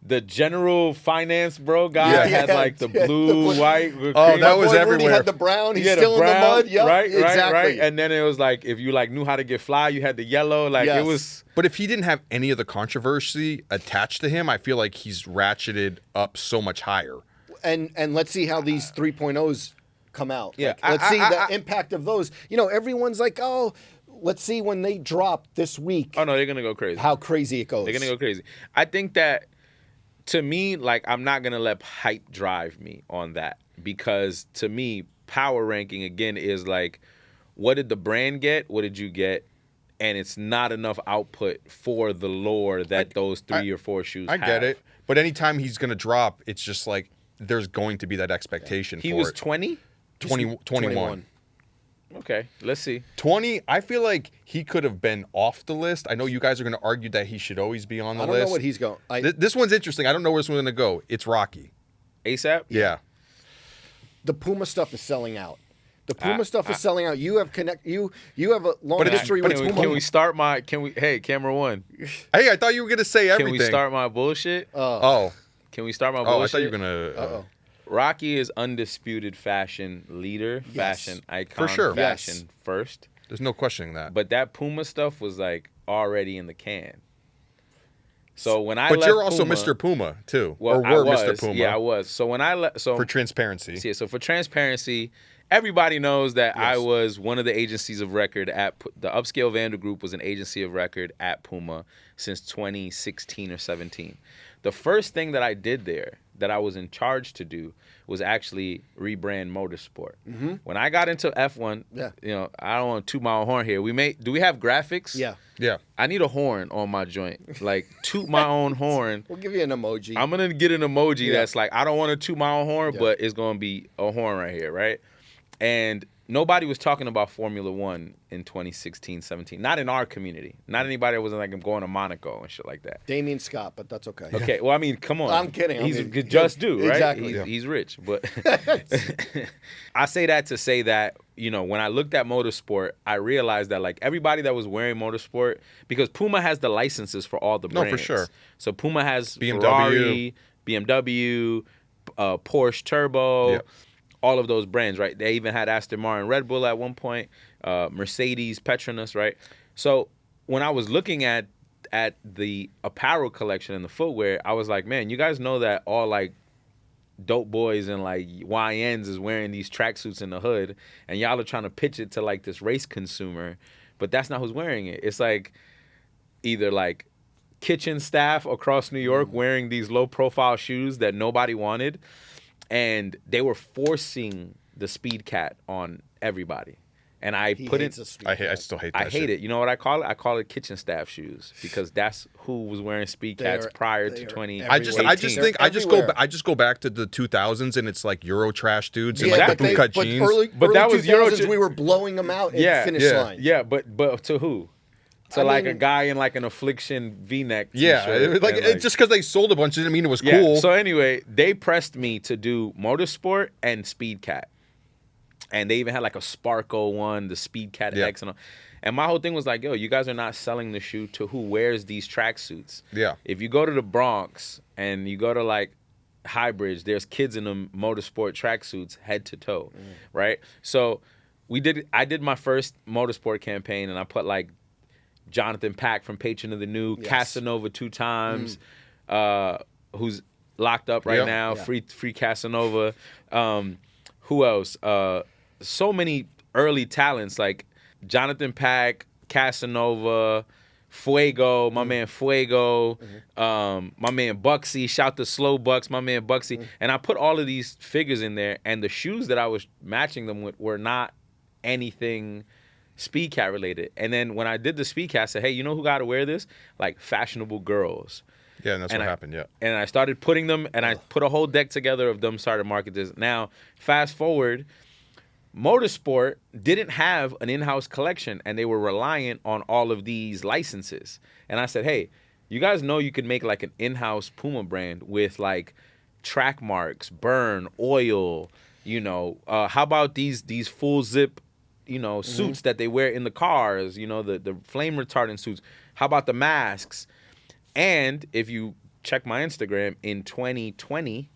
the general finance bro guy Yeah. had like the Yeah, blue, the blue- white. with Oh, cream. that My was boy Rudy everywhere. had the brown. He's Yeah, the still in the brown, mud. Yep, right, exactly. right. And then it was like if you like knew how to get fly, you had the yellow. Like Yes. it was. But if he didn't have any of the controversy attached to him, I feel like he's ratcheted up so much higher. And let's see how these 3.0s come out. Yeah, Like, let's see the impact of those. You know, everyone's like, oh, let's see when they drop this week Oh no, they're gonna go crazy. how crazy it goes. They're gonna go crazy. I think that to me, like I'm not gonna let hype drive me on that because to me, power ranking again is like, what did the brand get? What did you get? And it's not enough output for the lore that those 3 or 4 shoes I have. get it. But anytime he's going to drop, it's just like there's going to be that expectation He for was it. 20. 21. Okay, let's see. 20, I feel like he could have been off the list. I know you guys are going to argue that he should always be on the I don't list. know what he's going. This one's interesting. I don't know where this one's going to go. It's Rocky. ASAP. Yeah. The Puma stuff is selling out. The Puma stuff is selling out. You have you have a long history with Puma. Can we start my? Can we? Hey, camera one. Hey, I thought you were going to say everything. Can we start my bullshit? Oh. Can we start my Oh, bullshit? I thought you were going to... Uh-oh. Rocky is undisputed fashion leader, fashion icon, For sure. fashion Yes. first. There's no questioning that. But that Puma stuff was like already in the can. So when I But left you're also Puma, Mr. Puma, too. well, or I were was, Mr. Puma. Yeah, I was. So when I left, so For transparency. so for transparency, everybody knows that I Yes. was one of the agencies of record at the Upscale Vandal Group was an agency of record at Puma since 2016 or 17. The first thing that I did there that I was in charge to do was actually rebrand Motorsport. Mm-hmm. When I got into F1, Yeah. you know, I don't want to toot my own horn here. Do we have graphics? Yeah, Yeah. I need a horn on my joint. Like toot my own horn. we'll give you an emoji. I'm gonna get an emoji Yeah. that's like I don't want to toot my own horn, Yeah. but it's gonna be a horn right here, right? And nobody was talking about Formula One in 2016, 17. Not in our community. Not anybody that wasn't like going to Monaco and shit like that. Damien Scott, but that's okay. Okay, well, I mean, come on. I'm kidding. I He's mean, a just do, right? exactly. He's rich, but I say that to say that you know when I looked at Motorsport, I realized that like everybody that was wearing Motorsport because Puma has the licenses for all the No, for brands. sure. So Puma has BMW. Ferrari, BMW, Porsche Turbo. Yep. All of those brands, right? They even had Aston Martin, Red Bull at one point, Mercedes, Petronas, right? So when I was looking at the apparel collection and the footwear, I was like, man, you guys know that all like dope boys and like YNs is wearing these tracksuits in the hood, and y'all are trying to pitch it to like this race consumer, but that's not who's wearing it. It's like either like kitchen staff across New York wearing these low profile shoes that nobody wanted. And they were forcing the Speed Cat on everybody. And I He put hates it. a Speed I Cat. still hate that I hate shit. it. You know what I call it? I call it kitchen staff shoes because that's who was wearing Speed Cats They are- prior they to are 20. I just Everywhere. think They're everywhere. I just go back to the 2000s and it's like Euro trash dudes and Yeah, like but, the bootcut but jeans. early, But early that was 2000s, Euro- we were blowing them out at Yeah, finish yeah. line. Yeah, but to who? To I like mean- a guy in like an Affliction V-neck yeah, t-shirt it was like, and, it, just because they sold a bunch didn't mean it was yeah. cool. So anyway, they pressed me to do Motorsport and Speed Cat. And they even had like a Sparko one, the Speed Cat Yeah. X and all. And my whole thing was like, yo, you guys are not selling the shoe to who wears these tracksuits. Yeah. If you go to the Bronx and you go to like Highbridge, there's kids in them Motorsport tracksuits head to toe, right? So I did my first Motorsport campaign and I put like Jonathan Pack from Patron of the New, Yes. Casanova 2 times, who's locked up right Yeah. now, Yeah. free Casanova. Who else? So many early talents like Jonathan Pack, Casanova, Fuego, my man Fuego, my man Bucksy, shout to Slow Bucks, my man Bucksy. And I put all of these figures in there, and the shoes that I was matching them with were not anything Speed Cat related. And then when I did the Speed Cat, I said, hey, you know who got to wear this? Like fashionable girls. Yeah, and that's And what I- happened, yeah. And I started putting them, and I put a whole deck together of them, started market this. Now, fast forward, Motorsport didn't have an in-house collection, and they were reliant on all of these licenses. And I said, hey, you guys know you can make like an in-house Puma brand with like track marks, burn, oil, how about these full zip, suits that they wear in the cars, the flame retardant suits. How about the masks? And if you check my Instagram in 2020,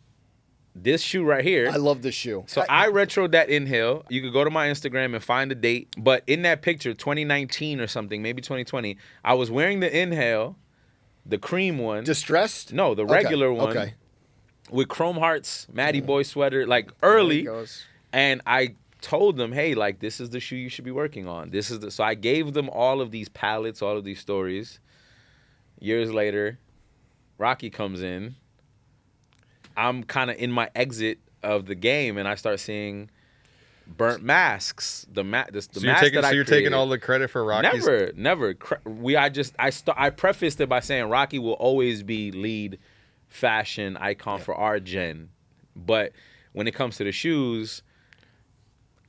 this shoe right here. I love this shoe. So I retroed that Inhale. You could go to my Instagram and find the date. But in that picture, 2019 or something, maybe 2020, I was wearing the Inhale, the cream one. Distressed? No, the regular one. Okay. With Chrome Hearts, Matty Boy sweater, like early. There it goes. And I told them, hey, like, this is the shoe you should be working on. So I gave them all of these palettes, all of these stories. Years later, Rocky comes in. I'm kind of in my exit of the game, and I start seeing burnt masks. So you're taking all the credit for Rocky's? Never. I prefaced it by saying Rocky will always be lead fashion icon for our gen, but when it comes to the shoes,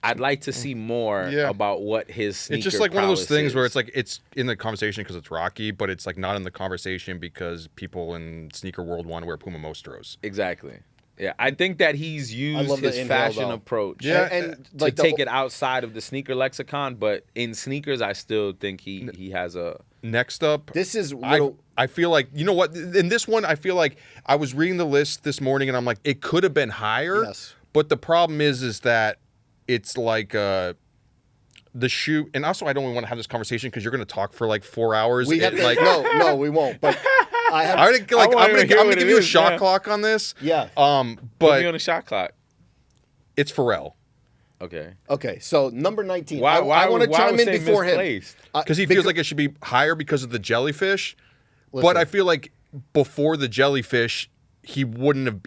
I'd like to see more about what his sneaker It's just like one of those things is. where it's like it's in the conversation because it's Rocky, but it's like not in the conversation because people in sneaker world want to wear Puma Mostros. Exactly. Yeah, I think that he's used his fashion approach and to like take it outside of the sneaker lexicon, but in sneakers, I still think he has a... Next up, this is I feel like, you know what, in this one, I feel like I was reading the list this morning and I'm like, it could have been higher, but the problem is that it's like the shoe, and also I don't even want to have this conversation because you're going to talk for like 4 hours. No, we won't. But I'm gonna give you a shot clock on this. Yeah. Put But me on a shot clock. It's Pharrell. Okay. So number 19. Why I want to chime in before misplaced? him Because he feels like it should be higher because of the jellyfish. But I feel like before the jellyfish, he would have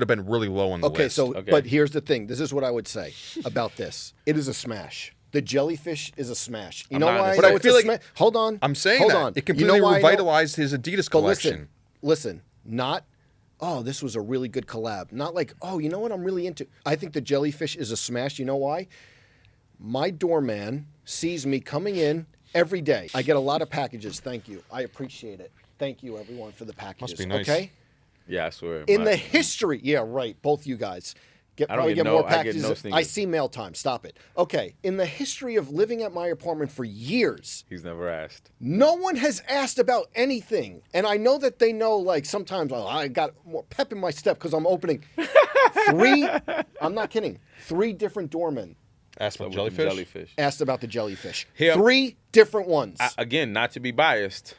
been really low on the list. But here's the thing. This is what I would say about this. It is a smash. The jellyfish is a smash. You know why? But I feel like hold on. I'm saying hold that on. it completely revitalized his Adidas collection. Listen. Not, oh, this was a really good collab. Not like, oh, you know what I'm really into. I think the jellyfish is a smash. You know why? My doorman sees me coming in every day. I get a lot of packages. Thank you. I appreciate it. Thank you, everyone, for the packages. Must be nice. Okay? Yeah, I swear. In the history, yeah, right. Both you guys probably get more packages. I see mail time. Stop it. Okay. In the history of living at my apartment for years, he's never asked. no one has asked about anything. And I know that they know, like, sometimes I got more pep in my step because I'm opening I'm not kidding, 3 different doormen Asked about jellyfish? asked about the jellyfish. Here, 3 different ones. Again, not to be biased,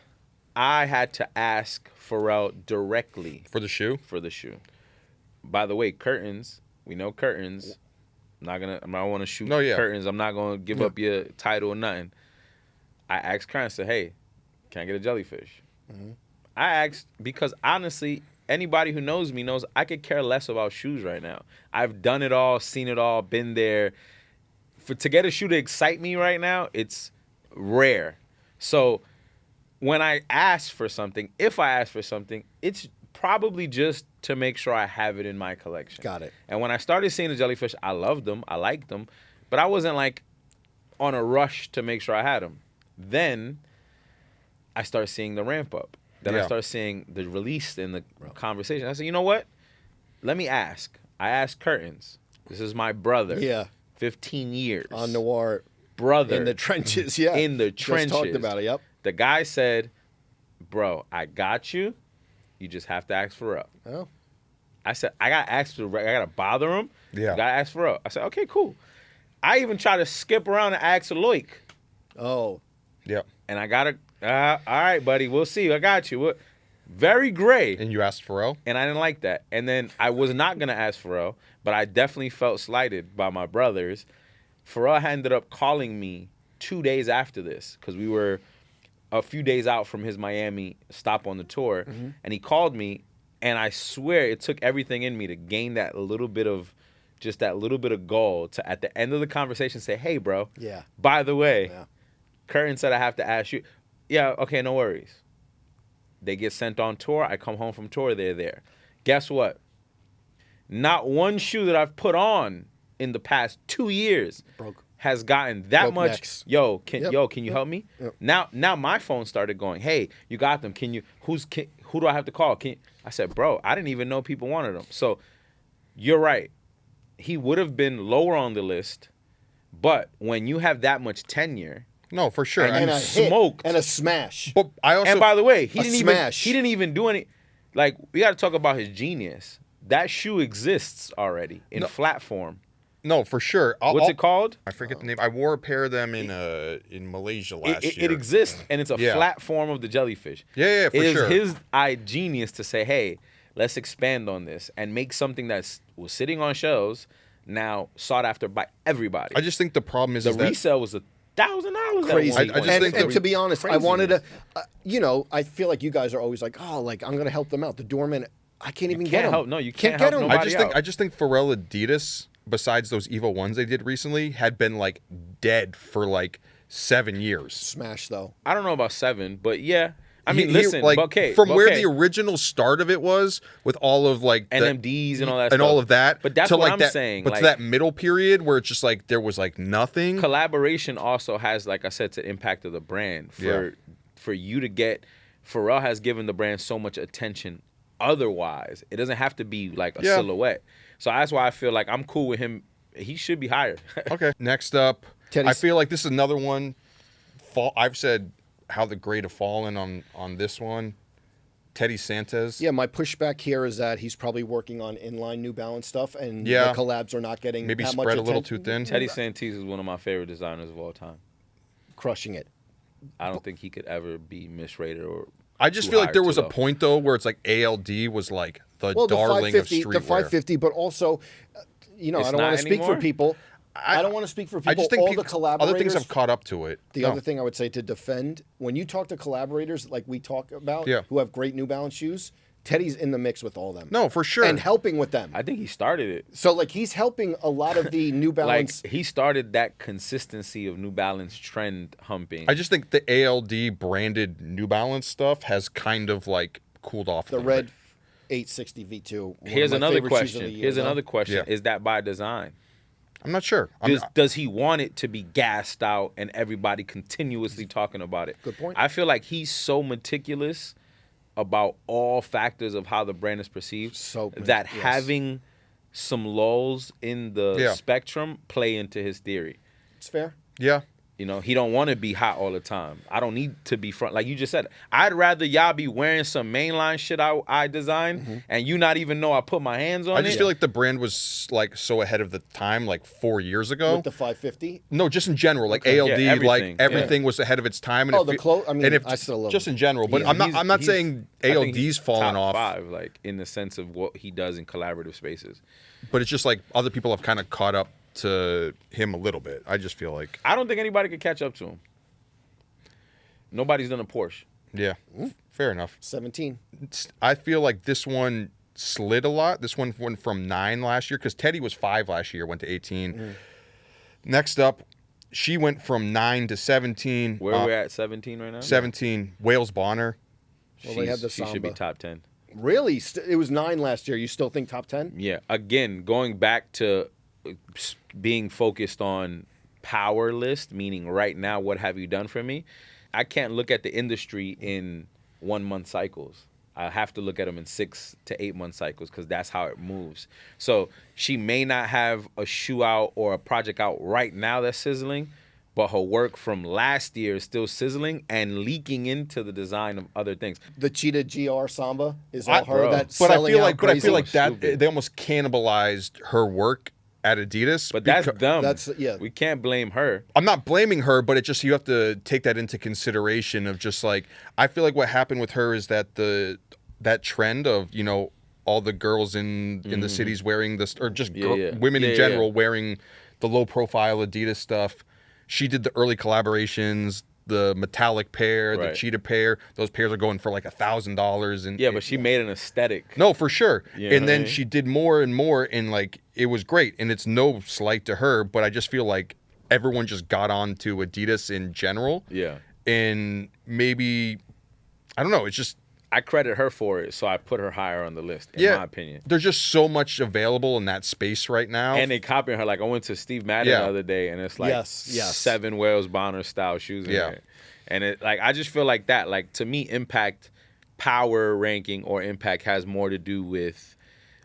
I had to ask Pharrell directly For the shoe? for the shoe. By the way, curtains. We know curtains. I don't want to shoot curtains. I'm not gonna give up your title or nothing. I asked Karen, said, "Hey, can I get a jellyfish?" Mm-hmm. I asked because honestly, anybody who knows me knows I could care less about shoes right now. I've done it all, seen it all, been there. To get a shoe to excite me right now, it's rare. So when I ask for something, if I ask for something, it's probably just to make sure I have it in my collection. Got it. And when I started seeing the jellyfish, I loved them. I liked them. But I wasn't like on a rush to make sure I had them. Then I start seeing the ramp up. Then I start seeing the release in the conversation. I said, you know what? Let me ask. I asked Curtains. This is my brother. Yeah. 15 years. On Noir. Brother. In the trenches, yeah. In the trenches. Just talked about it, yep. The guy said, bro, I got you. You just have to ask for up. Oh. I said, I got to bother him. Yeah. I got to ask for up. I said, okay, cool. I even tried to skip around and ask Loic. Oh. Yep. And I got to, all right, buddy, we'll see. I got you. Very gray. And you asked Pharrell? And I didn't like that. And then I was not going to ask Pharrell, but I definitely felt slighted by my brothers. Pharrell ended up calling me 2 days after this because we were a few days out from his Miami stop on the tour. Mm-hmm. And he called me, and I swear it took everything in me to gain that little bit of gall to, at the end of the conversation, say, hey, bro, by the way, Curtin said I have to ask you. Yeah, okay, no worries. They get sent on tour. I come home from tour. They're there. Guess what? Not one shoe that I've put on in the past 2 years Broke. has gotten that Broke much. necks. Yo, can Yep. you help me? Yep. Now my phone started going. Hey, you got them? Who do I have to call? I said, bro, I didn't even know people wanted them. So you're right. He would have been lower on the list, but when you have that much tenure, No, for sure. And And you a hit smoked. and a smash. But I also and by the way, A smash. he didn't even do any. Like, we got to talk about his genius. That shoe exists already in flat form. no, for sure. What's it called? I forget the name. I wore a pair of them in Malaysia last year. It exists, and it's a Yeah. flat form of the jellyfish. Yeah, for It sure. is his genius to say, hey, let's expand on this and make something that was sitting on shelves now sought after by everybody. I just think the problem is the is that resale was $1,000. Crazy. I just think and the- to be honest, I wanted to, Craziness. I feel like you guys are always like, oh, like I'm going to help them out. The doorman, I can't even get can't him. help- no, you can't help get him. nobody. I just think Pharrell Adidas, besides those Evo ones they did recently, had been like dead for like 7 years. Smash though. I don't know about 7, but yeah. I mean, He- listen, like okay, from where okay. the original start of it was, with all of like the- NMDs and all that and stuff. all of that, But that's to what like I'm that, saying. But like, to that middle period where it's just like there was like nothing. collaboration also has, like I said, to impact of the brand. For you to get, Pharrell has given the brand so much attention. Otherwise, it doesn't have to be like a Yeah. silhouette. So that's why I feel like I'm cool with him. He should be higher. Okay, next up, Teddy's- I feel like this is another one. I've said how the grade have fallen on this one. Teddy Santos. Yeah, my pushback here is that he's probably working on inline New Balance stuff, and Yeah. the collabs are not getting Maybe that much spread a little attention. too thin. Teddy Santis is one of my favorite designers of all time. Crushing it. I don't think he could ever be misrated or. I just too feel high like or there too was a low. point though where it's like ALD was like the Well, darling of the streetwear. 550, but also, It's I don't not want to speak for anymore? people. I don't want to speak for people. I just think all people, the collaborators. other things have caught up to it. The No. other thing I would say to defend, when you talk to collaborators like we talk about, Yeah. who have great New Balance shoes, Teddy's in the mix with all of them. No, for sure. And helping with them. I think he started it. So like he's helping a lot of the New Like, Balance. he started that consistency of New Balance trend humping. I just think the ALD branded New Balance stuff has kind of like cooled off. a the little red bit. 860 V2. one of Here's my another favorite shoes of question. the year, Here's though. another question. Yeah. Is that by design? I'm not sure. Does he want it to be gassed out and everybody continuously talking about it? Good point. I feel like he's so meticulous about all factors of how the brand is perceived that yes. having some lulls in the Yeah. spectrum play into his theory. It's fair. Yeah. You know, he don't want to be hot all the time. I don't need to be front. Like you just said, I'd rather y'all be wearing some mainline shit I designed and you not even know I put my hands on I it. just feel like the brand was like so ahead of the time, like 4 years ago. With the 550. No, just in general, like ALD, Yeah, everything. like everything was ahead of its time. And Oh, it the fe- clo- I mean, and if, I still love just him. in general. But Yeah, I'm not he's- saying I think ALD's he's fallen top off. 5, like in the sense of what he does in collaborative spaces. But it's just like other people have kind of caught up to him a little bit. I just feel like, I don't think anybody could catch up to him. Nobody's done a Porsche. yeah, fair enough. 17. I feel like this one slid a lot. This one went from 9 last year because Teddy was 5 last year, went to 18. Next up, she went from 9 to 17. Where we're at 17 right now? 17. Wales Bonner. Well, they had the she should be Samba. top 10. Really? It was 9 last year. You still think top 10? Yeah. Again, going back to being focused on power list, meaning right now, what have you done for me? I can't look at the industry in 1 month cycles. I have to look at them in 6 to 8 month cycles because that's how it moves. So she may not have a shoe out or a project out right now that's sizzling, but her work from last year is still sizzling and leaking into the design of other things. The Cheetah GR Samba is all her bro. that's But I selling feel out like, but I crazy. feel like that Stupid. they almost cannibalized her work at Adidas. But that's becau- dumb. That's- yeah. We can't blame her. I'm not blaming her, but it just you have to take that into consideration of just like I feel like what happened with her is that that trend of all the girls in the cities wearing this or just women in general wearing the low profile Adidas stuff. She did the early collaborations, the metallic pair, the Right. cheetah pair. Those pairs are going for like $1,000 and Yeah, but she made an aesthetic. no, for sure. You know And what then I mean? she did more and more, and like it was great. And it's no slight to her, but I just feel like everyone just got on to Adidas in general. Yeah. And maybe I don't know. It's just I credit her for it, so I put her higher on the list, in my opinion. There's just so much available in that space right now. And they copying her. Like, I went to Steve Madden the other day, and it's like 7 Wales Bonner style shoes in there. And it, like, I just feel like that. Like, to me, impact power ranking or impact has more to do with,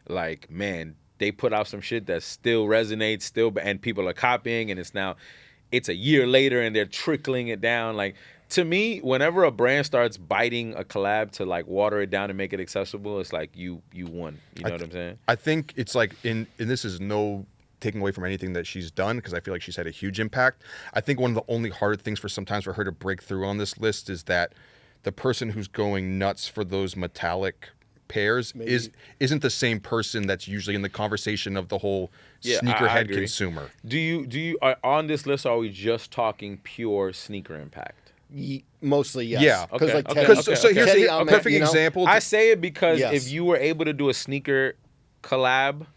like, man, they put out some shit that still resonates, and people are copying, and it's a year later, and they're trickling it down. Like, to me, whenever a brand starts biting a collab to like water it down and make it accessible, it's like you won. You know what I'm saying? I think it's like and this is no taking away from anything that she's done, because I feel like she's had a huge impact. I think one of the only hard things for her to break through on this list is that the person who's going nuts for those metallic pairs isn't the same person that's usually in the conversation of the whole sneakerhead consumer. Do you on this list? Are we just talking pure sneaker impact? Mostly, yes. Yeah. Because so here's a perfect example. I say it because if you were able to do a sneaker collab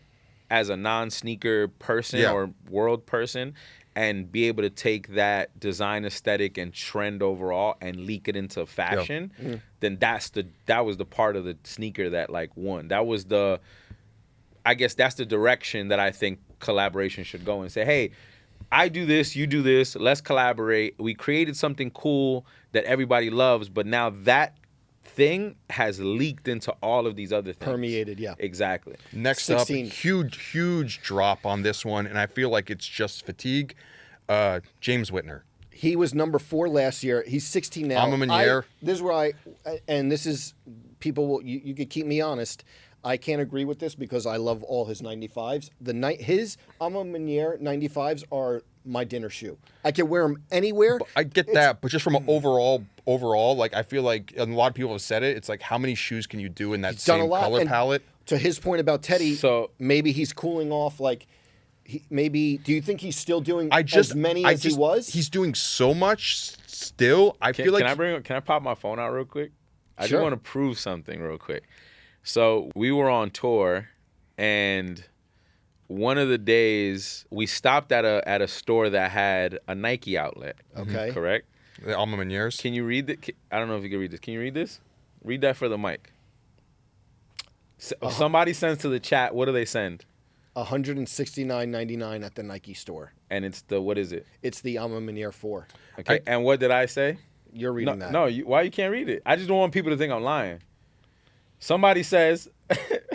as a non-sneaker person or world person and be able to take that design aesthetic and trend overall and leak it into fashion, then that was the part of the sneaker that like won. That was I guess that's the direction that I think collaboration should go and say, hey, I do this, you do this, let's collaborate. We created something cool that everybody loves, but now that thing has leaked into all of these other things. Permeated, yeah. Exactly. Next 16. Up, huge drop on this one, and I feel like it's just fatigue. James Whitner. He was number 4 last year. He's 16 now. This is where and this is, people, you could keep me honest. I can't agree with this because I love all his 95s. His Alma Maniere 95s are my dinner shoe. I can wear them anywhere. But I get that, but just from an overall, like I feel like, and a lot of people have said it, it's like how many shoes can you do in that same color palette? To his point about Teddy, maybe he's cooling off. Like, maybe, do you think he's still doing as many as he was? He's doing so much still. Can I pop my phone out real quick? I just want to prove something real quick. So we were on tour, and one of the days we stopped at a store that had a Nike outlet. Okay. Correct? The Alma Manieres. Can you read it? I don't know if you can read this. Can you read this? Read that for the mic. Somebody sends to the chat. What do they send? $169.99 at the Nike store. And it's what is it? It's the Alma Maniere 4. Okay. And what did I say? You're reading that. No, why you can't read it? I just don't want people to think I'm lying. Somebody says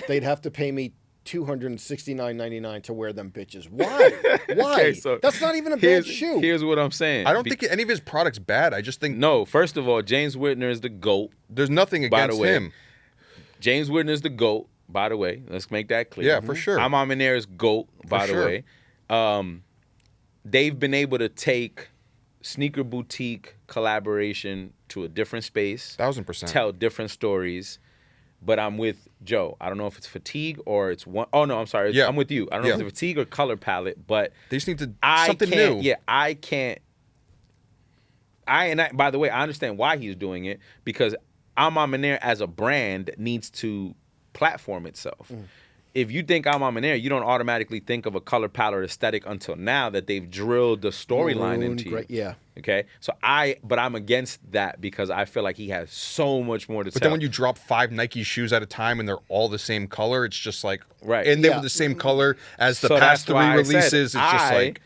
they'd have to pay me $269.99 to wear them bitches. Why? Okay, so that's not even a bad shoe. Here's what I'm saying. I don't think any of his products bad. I just think first of all, James Whitner is the GOAT. There's nothing against him. James Whitner is the GOAT, by the way. Let's make that clear. Yeah, for sure. Alma Maniere is GOAT, by the way. They've been able to take sneaker boutique collaboration to a different space. 1000%. Tell different stories. But I'm with Joe. I don't know if it's fatigue or it's one. Oh, no, I'm sorry. I'm with you. I don't know if it's fatigue or color palette, but they just need to something new. Yeah, I can't. By the way, I understand why he's doing it, because Alma Maniere as a brand needs to platform itself. If you think Alma Maniere, you don't automatically think of a color palette aesthetic until now that they've drilled the storyline into you. Yeah. Okay, so but I'm against that because I feel like he has so much more to tell. But then when you drop 5 Nike shoes at a time and they're all the same color, it's just like and they were the same color as the past 3 releases. It's just like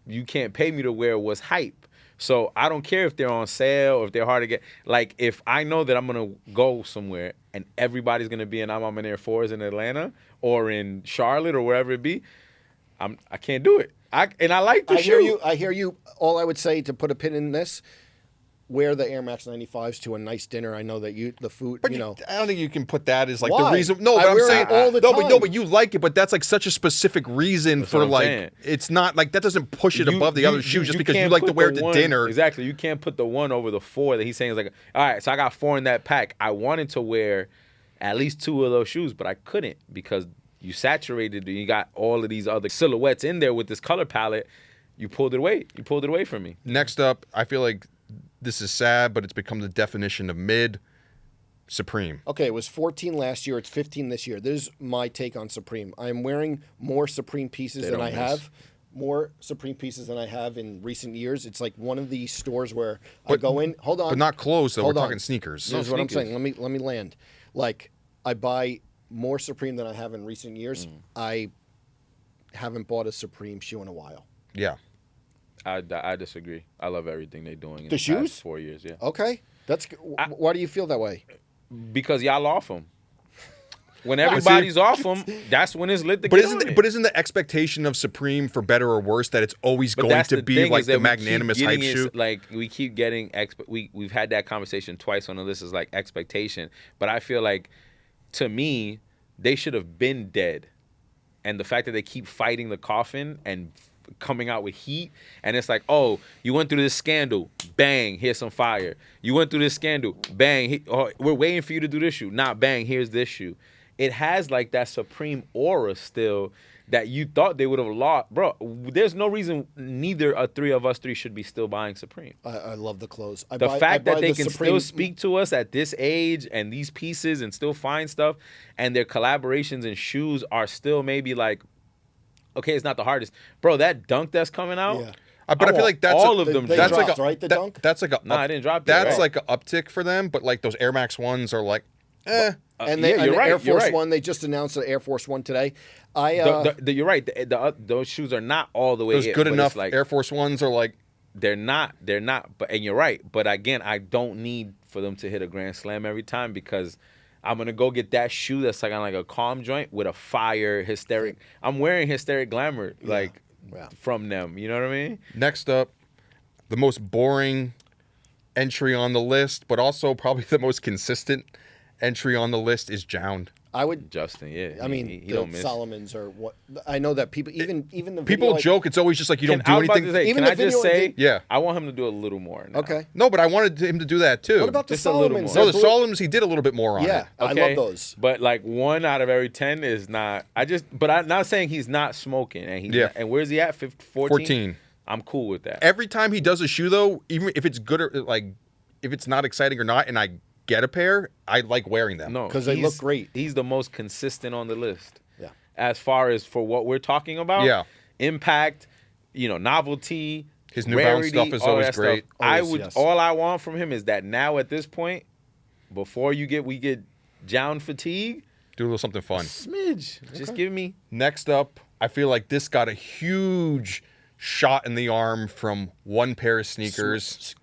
you can't pay me to wear what's hype. So I don't care if they're on sale or if they're hard to get. Like, if I know that I'm gonna go somewhere and everybody's gonna be in Alma Maniere 4s in Atlanta or in Charlotte or wherever it be, I can't do it. I like the shoe. I hear you. All I would say, to put a pin in this, wear the Air Max 95s to a nice dinner. I know that the food, but I don't think you can put that as like Why? the reason. No, but I'm saying all the time. But you like it. But that's like such a specific reason for like saying. It's not like that doesn't push it above the other shoes just because you like to wear it to dinner. Exactly. You can't put the 1 over the 4 that he's saying is like, all right, so I got 4 in that pack. I wanted to wear at least 2 of those shoes, but I couldn't because you saturated and you got all of these other silhouettes in there with this color palette. You pulled it away. You pulled it away from me. Next up, I feel like this is sad, but it's become the definition of mid. Supreme. Okay, it was 14 last year. It's 15 this year. This is my take on Supreme. I am wearing more Supreme pieces than I have. more Supreme pieces than I have in recent years. It's like one of these stores where I go in. Hold on, But not clothes, though. Hold We're on. talking sneakers. This is what I'm sneakers. saying. Let me land. Like, I buy more Supreme than I have in recent years. I haven't bought a Supreme shoe in a while. Yeah. I disagree. I love everything they're doing in The the shoes? past 4 years. Yeah, Okay, that's why do you feel that way? because y'all off them. When everybody's off them, that's when it's lit. But isn't the expectation of Supreme for better or worse that it's always going to be like the magnanimous hype shoe? Like we keep getting we've had that conversation twice on the list is like expectation, but I feel like to me they should have been dead, and the fact that they keep fighting the coffin and coming out with heat, and it's like, oh, you went through this scandal, bang, here's some fire. You went through this scandal, bang, we're waiting for you to do this shoe, not bang, here's this shoe. It has like that Supreme aura still that you thought they would have lost. Bro, there's no reason neither three of us should be still buying Supreme. I love the clothes. The fact that they can still speak to us at this age and these pieces and still find stuff, and their collaborations and shoes are still maybe like, okay, it's not the hardest. Bro, that dunk that's coming out. Yeah. But I feel like that's all of them. They that's dropped, like a, right? The dunk? That's like a Nah, I didn't drop yet, That's right. like an uptick for them, but like those Air Max ones are like, And yeah, you're the right, Air you're Force right. One, they just announced the Air Force One today. You're right. Those shoes are not all the way. those it, good but enough it's like, Air Force Ones are like, They're not. But and you're right. But again, I don't need for them to hit a grand slam every time because I'm gonna go get that shoe that's like on like a calm joint with a fire hysteric. I'm wearing hysteric glamour like Yeah. from them. You know what I mean? next up, the most boring entry on the list, but also probably the most consistent entry on the list is Jound. I would. Justin, yeah. I mean, he the don't miss. Solomons are what I know that people even the People video, like, joke it's always just like you don't I do was about anything. to say, Even can the I just video- say? Yeah. I want him to do a little more. Now. Okay. No, but I wanted him to do that too. What about the Just a little Solomons? more. No, the Solomons he did a little bit more on Yeah, it. I Okay? love those. But like 1 out of every 10 is not. I'm not saying he's not smoking. And he's Yeah. not, and where's he at? 14? 14. I'm cool with that. Every time he does a shoe though, even if it's good or like if it's not exciting or not, and I get a pair, I like wearing them. No, 'Cause they look great. He's the most consistent on the list. Yeah. As far as for what we're talking about, Yeah. impact, novelty, His New Balance rarity, stuff is all always that great. Always, yes. All I want from him is that now at this point, before we get Jound fatigue, Do a little something fun. smidge. Just give me. Next up, I feel like this got a huge shot in the arm from one pair of sneakers.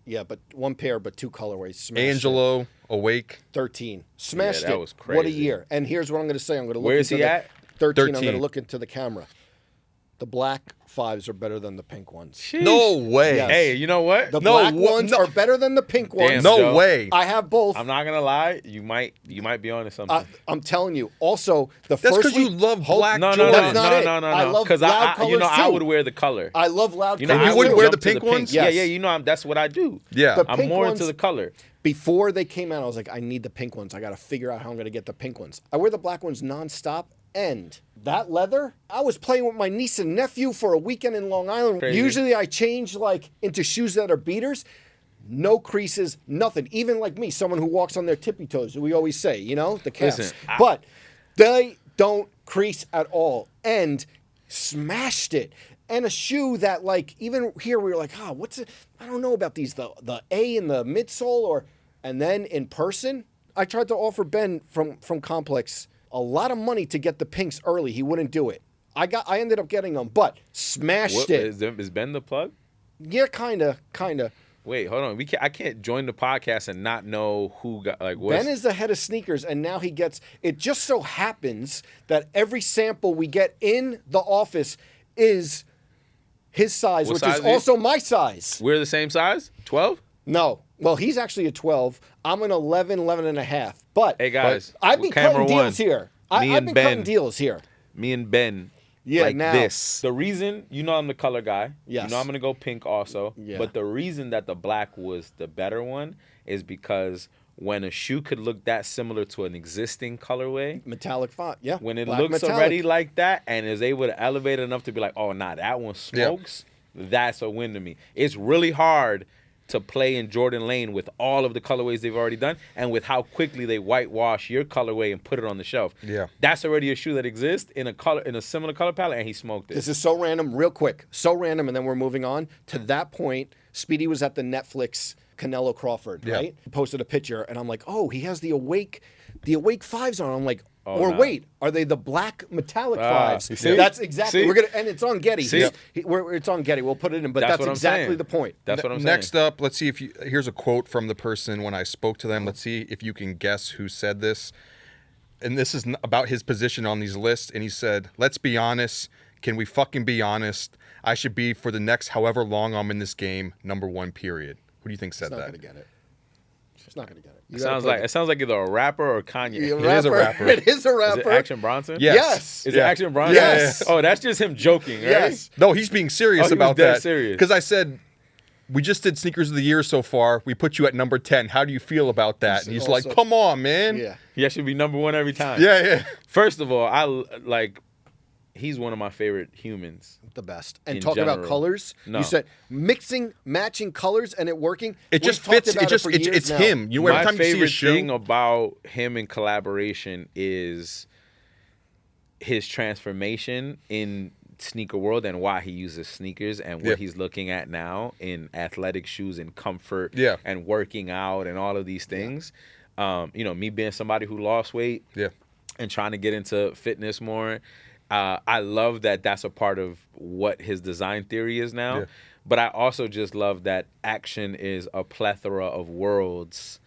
Yeah, but one pair, but two colorways. Smashed it. Angelo Awake. 13. Smashed Yeah, that it. was What a crazy. year. And here's what I'm going to say. I'm going to look Where is into he the at? 13. I'm going 13. to look into the camera. The black 5s are better than the pink ones. No way. Yes. Hey, you know what? The No, black what- ones no. are better than the pink ones. Damn, No Joe. way. I have both. I'm not gonna lie. You might be onto something. I'm telling you. Also, the That's first because you week- love black no, Jordans. That's not it. no. I love Because loud colors I too. would wear the color. I love loud You know, colors. you I wouldn't would wear the jump to pink ones? Yes. Yeah. That's what I do. Yeah. The I'm pink more ones- into the color. Before they came out, I was like, I need the pink ones. I got to figure out how I'm going to get the pink ones. I wear the black ones nonstop. And that leather, I was playing with my niece and nephew for a weekend in Long Island. Crazy. Usually I change like into shoes that are beaters. No creases, nothing. Even like me, someone who walks on their tippy toes, we always say, the calves. Listen, But they don't crease at all. And smashed it. And a shoe that like, even here we were like, what's it? I don't know about these. The A in the midsole and then in person, I tried to offer Ben from Complex a lot of money to get the pinks early. He wouldn't do it. I ended up getting them, but smashed it. Is Ben the plug? Yeah, kinda. Wait, hold on. I can't join the podcast and not know who got like what. Ben is the head of sneakers, and now he gets. It just so happens that every sample we get in the office is his size, What which size is are you? also my size. We're the same size? 12? No. Well, he's actually a 12. I'm an 11, 11 and a half. But Hey guys, I've been camera cutting one. deals here. Me I've and been Ben. cutting deals here. Me and Ben. Yeah, like now. this. The reason, I'm the color guy. Yes. I'm gonna go pink also. Yeah. But the reason that the black was the better one is because when a shoe could look that similar to an existing colorway, Metallic font, yeah. when it Black looks metallic. already like that and is able to elevate it enough to be like, oh, nah, that one smokes, that's a win to me. It's really hard to play in Jordan Lane with all of the colorways they've already done and with how quickly they whitewash your colorway and put it on the shelf. Yeah. That's already a shoe that exists in a similar color palette, and he smoked it. This is so random, real quick. So random, and then we're moving on. To that point, Speedy was at the Netflix Canelo Crawford, Yeah. right? He posted a picture, and I'm like, oh, he has the Awake 5s on. I'm like, Oh, wait, are they the black metallic 5s? you see? That's exactly. See? We're gonna, and it's on Getty. See? It's on Getty. We'll put it in, but That's that's what I'm exactly saying. the point. That's what I'm saying. Next up, let's see if you. Here's a quote from the person when I spoke to them. Let's see if you can guess who said this. And this is about his position on these lists. And he said, "Let's be honest. Can we fucking be honest? I should be for the next however long I'm in this game, #1. Period." Who do you think said It's not that? gonna get it. It's not gonna get it. You It gotta sounds like either a rapper or Kanye. put It is a rapper. It is a Is rapper. it Action Bronson? Yes. Is it Yeah. Action Bronson? Yes. Oh, that's just him joking, right? Yes. No, he's being serious Oh, he was about dead that. serious. Because I said, we just did Sneakers of the Year so far. We put you at number 10. How do you feel about that? And he's Also- like, come on, man. Yeah. He should be #1 every time. Yeah. First of all, he's one of my favorite humans. The best. And In talk about general. colors. No. You said matching colors and it working. It We've just talked fits. about It just for it's years now. him. You every My time you see a favorite shoe. thing about him in collaboration is his transformation in sneaker world and why he uses sneakers and what Yeah. he's looking at now in athletic shoes and comfort Yeah. and working out and all of these things. Me being somebody who lost weight Yeah. and trying to get into fitness more. I love that that's a part of what his design theory is now. Yeah. But I also just love that action is a plethora of worlds.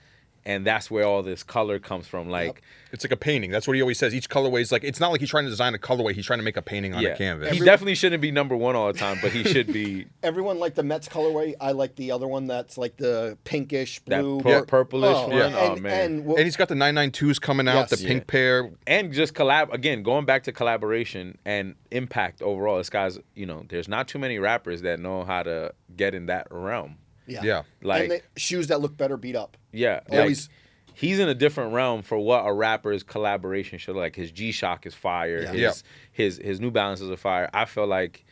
And that's where all this color comes from. Like, It's like a painting. That's what he always says. Each colorway is like, it's not like he's trying to design a colorway. He's trying to make a painting on a canvas. he definitely shouldn't be #1 all the time, but he should be Everyone liked the Mets colorway. I like the other one that's like the pinkish that blue. purplish Oh, one. yeah. Oh, And- man. and And he's got the 992s coming out, Yes. the pink pair. And just going back to collaboration and impact overall. This guy's, there's not too many rappers that know how to get in that realm. Yeah. Like, and the shoes that look better beat up. yeah, Always- like, he's in a different realm for what a rapper's collaboration should look like. His G-Shock is fire. Yeah. His New Balances are fire. I feel like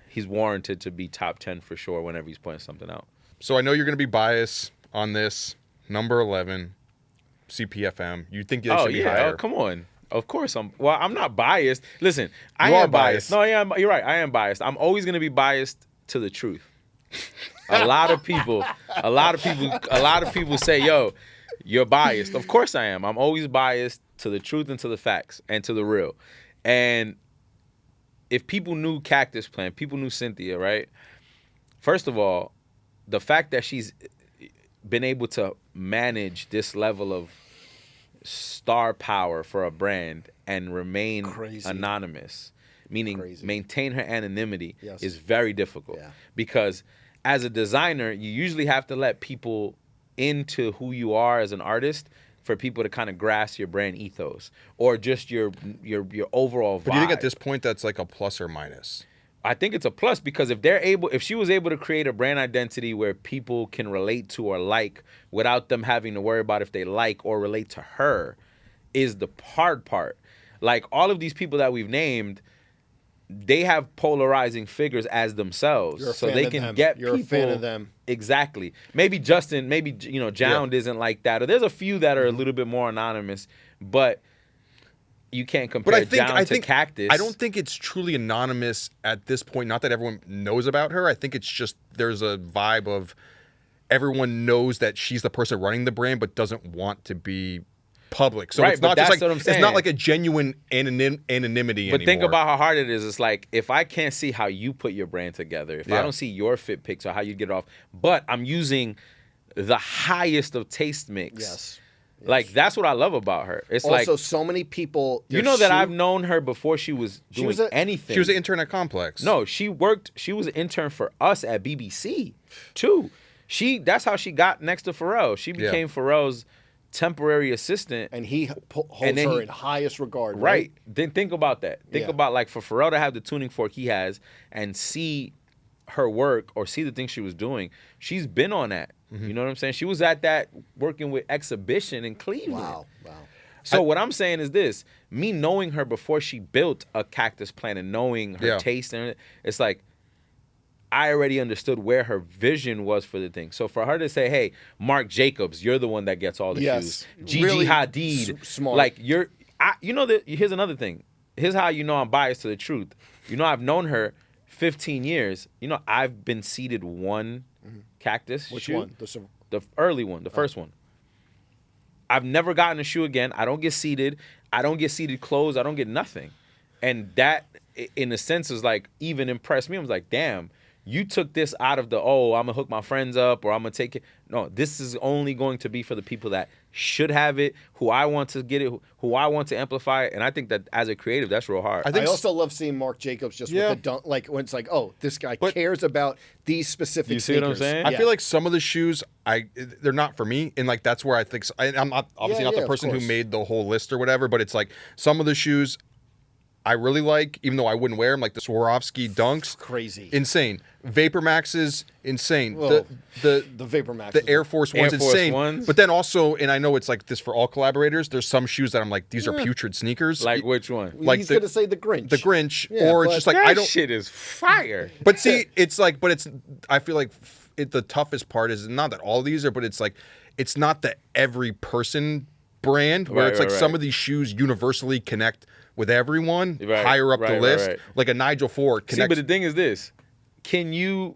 he's warranted to be top 10 for sure whenever he's putting something out. So I know you're going to be biased on this. Number 11, CPFM. You think they should be higher? Oh, come on. Of course I'm not biased. Listen, I You are am biased. biased. No, yeah, you're right. I am biased. I'm always going to be biased to the truth. A lot of people say, "Yo, you're biased." Of course I am. I'm always biased to the truth and to the facts and to the real. And if people knew Cactus Plant, people knew Cynthia, right? First of all, the fact that she's been able to manage this level of star power for a brand and remain Crazy. anonymous, meaning Crazy. maintain her anonymity, Yes. is very difficult. Yeah. Because as a designer, you usually have to let people into who you are as an artist for people to kind of grasp your brand ethos or just your overall vibe. But do you think at this point that's like a plus or minus? I think it's a plus because if she was able to create a brand identity where people can relate to or like without them having to worry about if they like or relate to her, is the hard part. Like all of these people that we've named, they have polarizing figures as themselves, You're a so fan they of can them. get You're people. a fan of them. Exactly. Maybe Justin, Jound isn't like that, or there's a few that are a little bit more anonymous, but you can't compare But I Jound think to Cactus. I don't think it's truly anonymous at this point. Not that everyone knows about her. I think it's just there's a vibe of everyone knows that she's the person running the brand, but doesn't want to be public. So Right, it's but not just that's like what I'm it's saying. not like a genuine anonymity But anymore. think about how hard it is. It's like if I can't see how you put your brand together, if I Yeah. don't see your fit pics or how you get it off, but I'm using the highest of taste mix. Yes. Like that's what I love about her. It's Also, like so many people. you know that I've known her before she was doing was a- anything. she was an intern at Complex. No, she was an intern for us at BBC too. That's how she got next to Pharrell. She Yeah. became Pharrell's temporary assistant. and he holds And then her he- in highest regard. Right. Then think about that. Think Yeah. about like for Pharrell to have the tuning fork he has and see her work or see the things she was doing. She's been on that. You know what I'm saying? She was at that working with Exhibition in Cleveland. Wow. Wow. So what I'm saying is this: me knowing her before she built a Cactus Plant and knowing her Yeah. taste and it's like I already understood where her vision was for the thing. So for her to say, "Hey, Marc Jacobs, you're the one that gets all the Yes. shoes." Gigi Really Hadid, smart. like here's another thing. Here's how you know I'm biased to the truth. You know, I've known her 15 years. You know, I've been seeded one Cactus Which shoe. one? The early one, the first one. I've never gotten a shoe again. I don't get seeded. I don't get seeded clothes. I don't get nothing. And that, in a sense, is like even impressed me. I was like, damn, you took this out of the, I'm going to hook my friends up or I'm going to take it. No, this is only going to be for the people that should have it, who I want to get it, who I want to amplify it. And I think that as a creative, that's real hard. I also love seeing Marc Jacobs just with the dunk, like when it's like, oh, this guy cares about these specific You see sneakers. what I'm saying? I feel like some of the shoes, they're not for me, and like that's where I think I'm not obviously not the of person who course. made the whole list or whatever, but it's like some of the shoes I really like, even though I wouldn't wear them, like the Swarovski Dunks, Crazy. insane. Vapor Maxes, insane. Well, the Vapor Max. The Air Force Ones, Air Force insane. Ones. But then also, and I know it's like this for all collaborators, there's some shoes that I'm like, these are putrid sneakers. Like which one? like He's the- going to say the Grinch. The Grinch, Yeah, or it's but just like That I don't. shit is fire. But see, it's like, I feel like the toughest part is not that all these are, but it's like, it's not the every person brand where Right, it's like right, some right. of these shoes universally connect with everyone Right, higher up the right, list. right. Like a Nigel Ford See, connects. but the thing is this: can you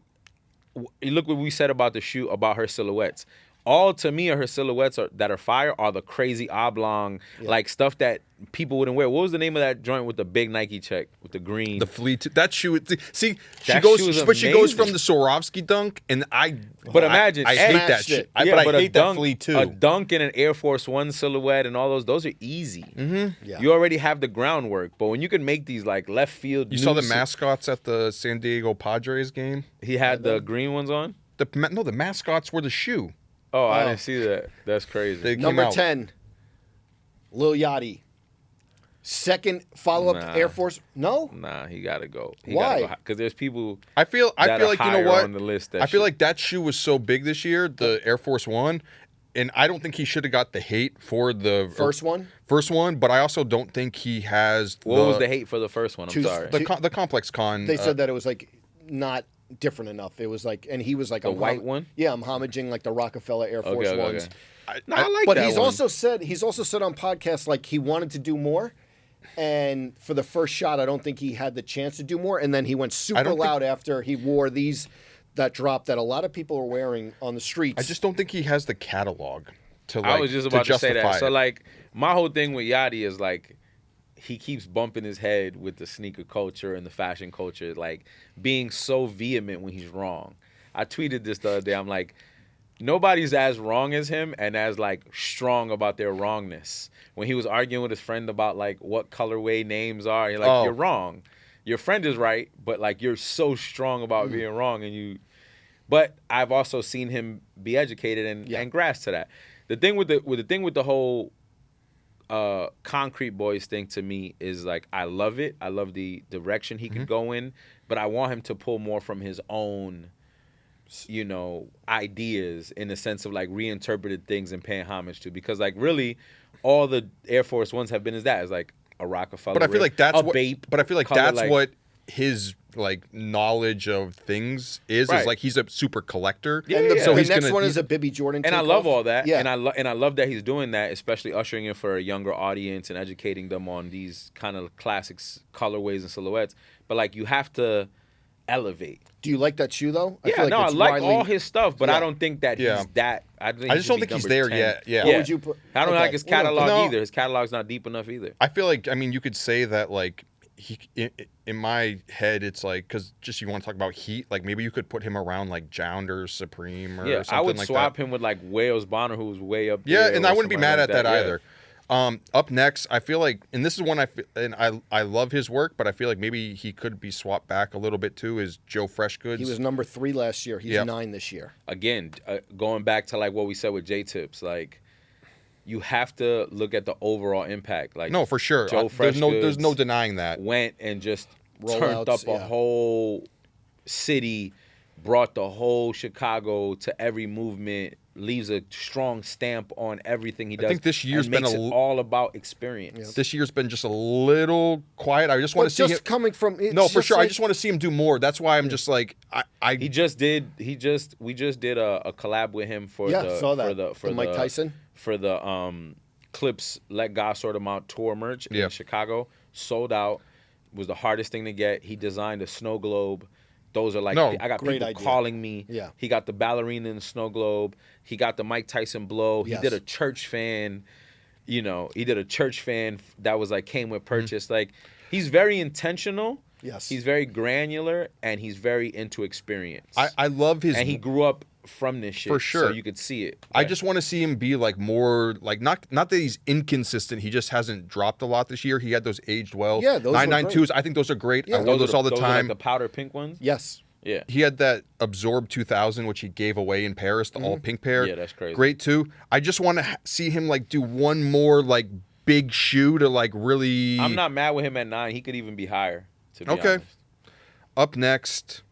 look what we said about the shoe, about her silhouettes? All to me, her silhouettes that are fire are the crazy oblong, like stuff that people wouldn't wear. What was the name of that joint with the big Nike check with the green? The fleet, that shoe. See, she That goes, shoe is but she goes amazing. from the Swarovski dunk, and But imagine, I hate that smashed shit. it. But I hate that fleet too. A dunk and an Air Force One silhouette and all those are easy. Mm-hmm. Yeah. You already have the groundwork. But when you can make these like left field, You saw the mascots at the San Diego Padres game. He had the green ones on. The mascots were the shoe. Oh, I didn't see that. That's crazy. They came Number out. 10, Lil Yachty. Second follow-up Nah. Air Force. No? Nah, he gotta go. Why? Because there's people. I feel that are like, you know higher what? on the list that I feel should- like that shoe was so big this year, the Air Force One, and I don't think he should have got the hate for the First one? First one, but I also don't think he has. What was the hate for the first one? I'm Choose- sorry. the Complex Con? They said that it was like not different enough. It was like, and he was like The white one? Yeah, I'm homaging like the Rockefeller Air Force Okay, ones. No, I like But that he's one. also said on podcasts like he wanted to do more, and for the first shot, I don't think he had the chance to do more. And then he went super don't think- loud after he wore these that drop that a lot of people are wearing on the streets. I just don't think he has the catalog to. Like, I was just about to say justify that. So it. like, my whole thing with Yachty is like, he keeps bumping his head with the sneaker culture and the fashion culture, like being so vehement when he's wrong. I tweeted this the other day. I'm like, nobody's as wrong as him and as like strong about their wrongness. When he was arguing with his friend about like what colorway names are, you're like, you're wrong. Your friend is right, but like you're so strong about being wrong, and you. But I've also seen him be educated and grasp to that. The thing with the whole Concrete Boys thing to me is like, I love it. I love the direction he could go in, but I want him to pull more from his own, ideas in the sense of like reinterpreted things and paying homage to, because like really all the Air Force Ones have been is like a Rockefeller. But I feel like that's a what. Bape But I feel like color, that's like- what his like knowledge of things is. Right. Is like he's a super collector. Yeah, and the, yeah. So the he's next gonna. one is a Bibby Jordan. And I love all that. Yeah. And I love that he's doing that, especially ushering in for a younger audience and educating them on these kind of classics, colorways and silhouettes. But like, you have to elevate. Do you like that shoe though? Yeah, I it's like widely- all his stuff, but Yeah. I don't think that Yeah. he's that. I just don't think he's there yet. Yeah. What would you put? I don't Okay. like his Well, catalog no. either. His catalog's not deep enough either. I feel like, I mean, you could say that like he in my head it's like, because just you want to talk about heat, like maybe you could put him around like Jound or Supreme or Yeah, something I would like swap that. him with like Wales Bonner, who's way up Yeah, there. and or I wouldn't be somebody mad like at that yeah. either. Up next, I feel like, and this is one I love his work, but I feel like maybe he could be swapped back a little bit too. Is Joe Freshgoods? He was number 3 last year. He's Yep. 9 this year. Again, going back to like what we said with J-Tips, like you have to look at the overall impact. Like No, for sure. Joe There's no Freshgoods denying that. went and just Rollouts, turned up a yeah. whole city, brought the whole Chicago to every movement leaves a strong stamp on everything he does. I think this year's and been makes a it all about experience. This year's been just a little quiet. I just want to see him. Coming from No, for sure. I just want to see him do more. That's why I'm just like We just did a collab with him for the Mike Tyson for the Clips Let God Sort Them Out tour merch in Chicago. Sold out. Was the hardest thing to get. He designed a snow globe. Those are like, I got people calling me. Yeah. He got the ballerina in the snow globe. He got the Mike Tyson blow. Yes. He did a church fan. He did a church fan that was like came with purchase. Like, he's very intentional. Yes. He's very granular and he's very into experience. I love his. And he grew up from this shit. For sure. So you could see it. I just want to see him be like more like not that he's inconsistent. He just hasn't dropped a lot this year. He had those aged well. Yeah, those 992s. I think those are great. Yeah, I wore those all the those time. Are like the powder pink ones. Yes. Yeah. He had that Absorb 2000, which he gave away in Paris, the all pink pair. Yeah, that's crazy. Great too. I just want to see him like do one more like big shoe to like really. I'm not mad with him at 9. He could even be higher. To be honest. Up next,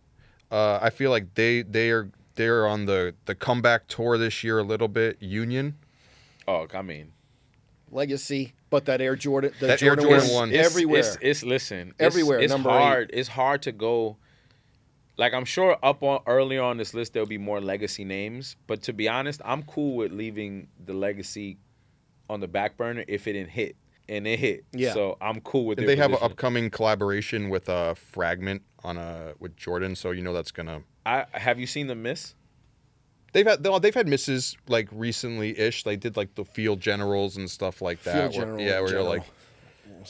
I feel like they're on the comeback tour this year a little bit. Union. Oh, I mean, Legacy, but that Air Jordan, That Air Jordan one. everywhere. Everywhere. It's number hard. 8. It's hard to go. Like, I'm sure earlier on this list there'll be more legacy names, but to be honest, I'm cool with leaving the legacy on the back burner if it didn't hit, and it hit. Yeah. So I'm cool with. And their they have an position. upcoming collaboration with Fragment with Jordan, so that's gonna. Have you seen them miss? They've had misses like recently-ish. They did like the Field Generals and stuff like that. Field where General, you're like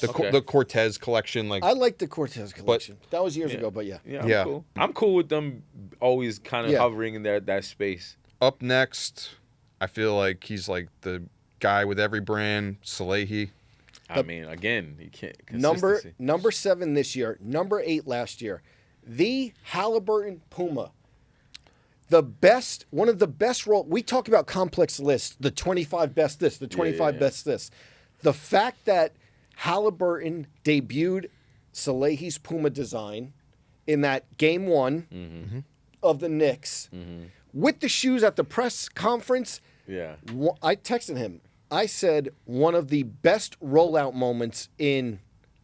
Okay. the Cortez collection. Like I like the Cortez collection. That was years ago, but yeah. I'm cool. I'm cool with them always kind of hovering in that space. Up next, I feel like he's like the guy with every brand, Salehi. I mean, again, you can't. Number 7 this year, number 8 last year. The Halliburton Puma. One of the best we talk about complex lists, the 25 best this, the 25 best this. The fact that Halliburton debuted Salehi's Puma design in that game 1 of the Knicks with the shoes at the press conference. Yeah. I texted him. I said one of the best rollout moments in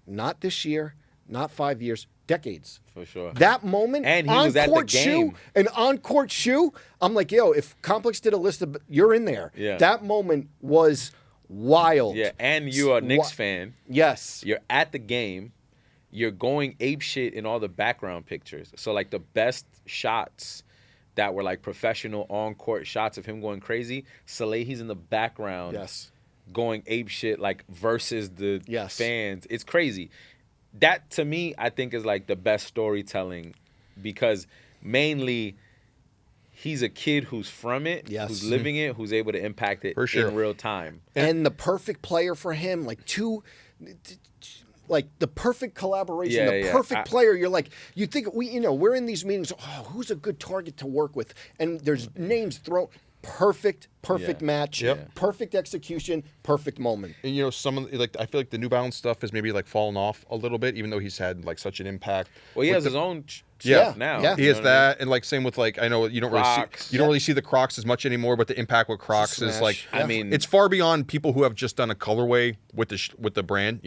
not this year, not 5 years, decades. For sure. That moment, and he was at the game. An on-court shoe. I'm like, yo, if Complex did a list of, you're in there. Yeah. That moment was wild. Yeah, and you're a Knicks fan. Yes. You're at the game. You're going ape shit in all the background pictures. So, like, the best shots that were, like, professional on-court shots of him going crazy, Salehi's in the background. Yes. Going ape shit, like, versus the fans. It's crazy. That, to me, I think is, like, the best storytelling because mainly he's a kid who's from it, who's living it, who's able to impact it in real time. And the perfect player for him, like the perfect collaboration, the perfect player. You're like, you think we're in these meetings. Oh, who's a good target to work with? And there's names thrown. Perfect match. Perfect execution. Perfect moment. And some of I feel like the New Balance stuff has maybe like fallen off a little bit, even though he's had like such an impact. Well, he has his own stuff now. Yeah. He has that, and like same with like I know you don't really see the Crocs as much anymore, but the impact with Crocs is like I mean, it's far beyond people who have just done a colorway with the brand.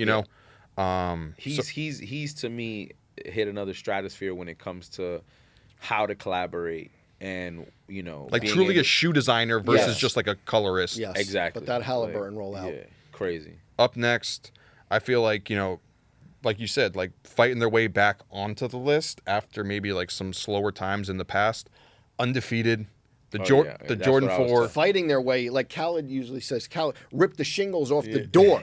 He's to me hit another stratosphere when it comes to how to collaborate. And like truly a shoe designer versus just like a colorist. Yes, exactly. But that Halliburton rollout, crazy. Up next, I feel like like you said, like fighting their way back onto the list after maybe like some slower times in the past. Undefeated, the Jordan 4, fighting their way. Like Khaled usually says, rip the shingles off the door.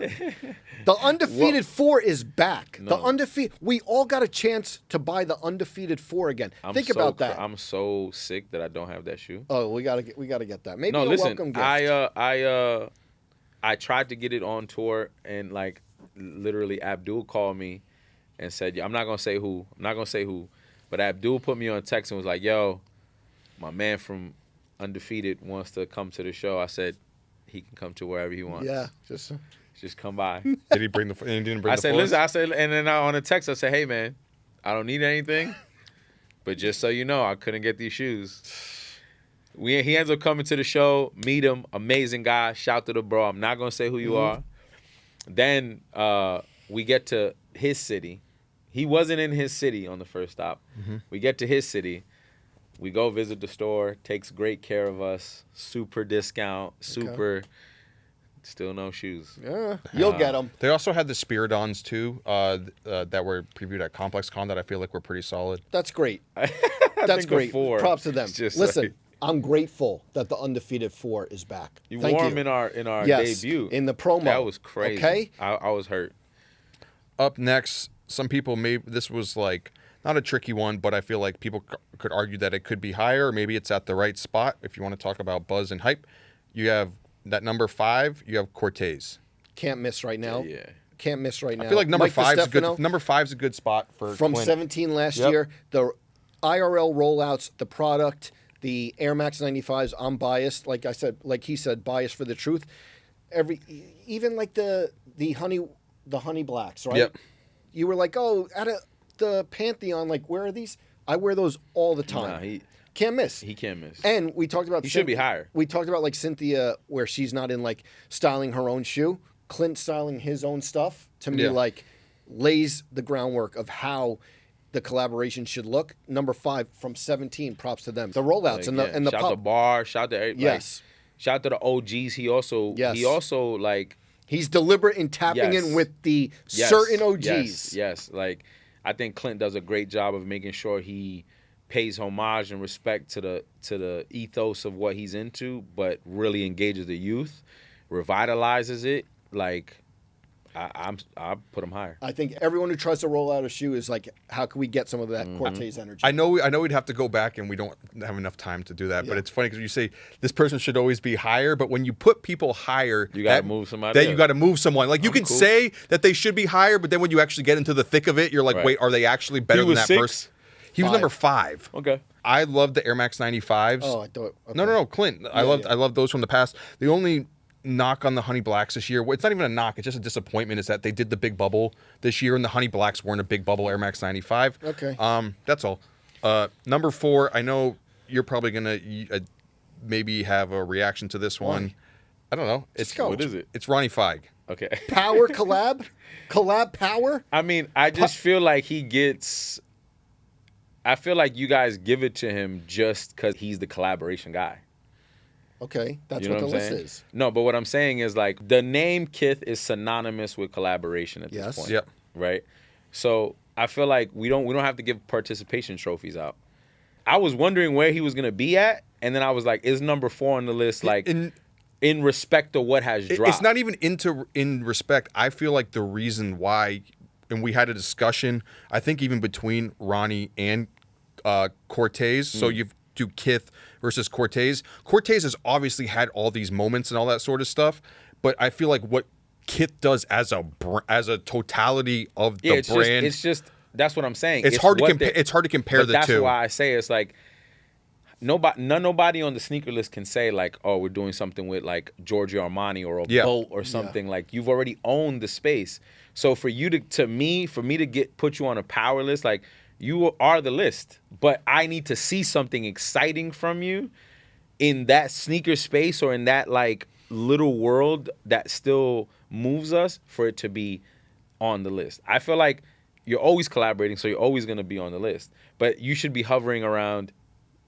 The undefeated 4 is back. No. The undefeated. We all got a chance to buy the undefeated 4 again. Think about that. I'm so sick that I don't have that shoe. Oh, we gotta get that. Maybe a welcome gift. I tried to get it on tour, and like literally Abdul called me and said, I'm not gonna say who, but Abdul put me on text and was like, yo, my man from Undefeated wants to come to the show. I said he can come to wherever he wants. Yeah, just come by. Did he bring the? He didn't bring I the said, force? listen. I said, and then on a text, I said, hey man, I don't need anything, but just so you know, I couldn't get these shoes. He ends up coming to the show, meet him, amazing guy. Shout to the bro. I'm not gonna say who you are. Then we get to his city. He wasn't in his city on the first stop. We get to his city. We go visit the store. Takes great care of us. Super discount. Super. Still no shoes. Yeah, you'll get them. They also had the Spiridons too that were previewed at ComplexCon that I feel like were pretty solid. That's great. I That's think great. the 4 Props to them. is just Listen, like- I'm grateful that the undefeated 4 is back. You Thank wore you. him in our Yes, debut. in the promo. That was crazy. Okay. I was hurt. Up next, some people this was like not a tricky one, but I feel like people could argue that it could be higher, or maybe it's at the right spot. If you want to talk about buzz and hype, you have that number 5. You have Cortez. Can't miss right now. Yeah. Can't miss right now. I feel like number Mike 5 is DiStefano, good. Number 5 is a good spot for from Clint. 17 last Yep. year. The IRL rollouts, the product, the Air Max 95s. I'm biased, like I said, like he said, biased for the truth. Even like the honey blacks, right? Yep. You were like, oh, out of the Pantheon, like where are these? I wear those all the time. Nah, he Can't miss. can't miss. And we talked about He should be higher. We talked about like Cynthia, where she's not in like styling her own shoe. Clint styling his own stuff to me Yeah. like lays the groundwork of how the collaboration should look. Number 5 from 17. Props to them. The rollouts and the shout pop. to Bar, shout to everybody. Yes. Shout to the OGs. He also like He's deliberate in tapping Yes. in with the yes, certain OGs. Yes. Like I think Clint does a great job of making sure he pays homage and respect to the ethos of what he's into, but really engages the youth, revitalizes it. Like I put him higher. I think everyone who tries to roll out a shoe is like, how can we get some of that Cortez energy? I know we'd have to go back, and we don't have enough time to do that. But it's funny because you say this person should always be higher, but when you put people higher, You gotta move somebody Then else. you got to move someone. Like you can cool. say that they should be higher, but then when you actually get into the thick of it, you're like, Right. wait, are they actually better He than was that 6? person? He was 5. number 5. Okay. I love the Air Max 95s. Oh, I thought. Okay. No, Clint. I love those from the past. The only knock on the Honey Blacks this year, well, it's not even a knock, it's just a disappointment, is that they did the big bubble this year, and the Honey Blacks weren't a big bubble Air Max 95. Okay. That's all. Number 4, I know you're probably gonna maybe have a reaction to this one. I don't know. go. What is it? It's Ronnie Feig. Okay. Power collab power. I mean, I just feel like I feel like you guys give it to him just because he's the collaboration guy. Okay, that's You know what the I'm list saying? is. No, but what I'm saying is like the name Kith is synonymous with collaboration at Yes. this point. Yep. Right. So I feel like we don't have to give participation trophies out. I was wondering where he was gonna be at, and then I was like, is number 4 on the list like in respect to what has dropped? It's not even in respect. I feel like the reason why, and we had a discussion, I think even between Ronnie and Cortez. So you do Kith versus Cortez. Cortez has obviously had all these moments and all that sort of stuff, but I feel like what Kith does as a totality of the brand, it's just that's what I'm saying. it's hard to compare. It's hard to compare but the that's two. why I say it's like nobody on the sneaker list can say like, oh, we're doing something with like Giorgio Armani or a boat or something. Like you've already owned the space. So for you for me to put you on a power list, like you are the list, but I need to see something exciting from you in that sneaker space or in that like little world that still moves us for it to be on the list. I feel like you're always collaborating, so you're always going to be on the list, but you should be hovering around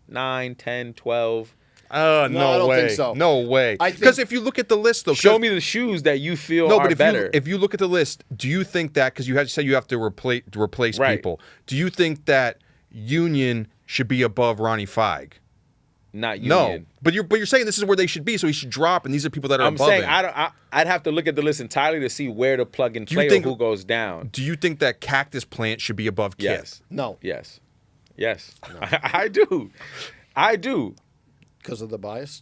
9, 10, 12. No, I don't way. think so. No way. I think- Because if you look at the list, though, Show me the shoes that you feel are but better. if you look at the list, do you think that because you had to say you have to replace Right. people? Do you think that Union should be above Ronnie Feig? Not Union. No, but you're saying this is where they should be, so he should drop, and these are people that are I'm above saying him. I'd have to look at the list entirely to see where to plug and Do you play or think- who goes down. Do you think that Cactus Plant should be above Kith? Yes. No, Yes. I do. I do. because of the bias.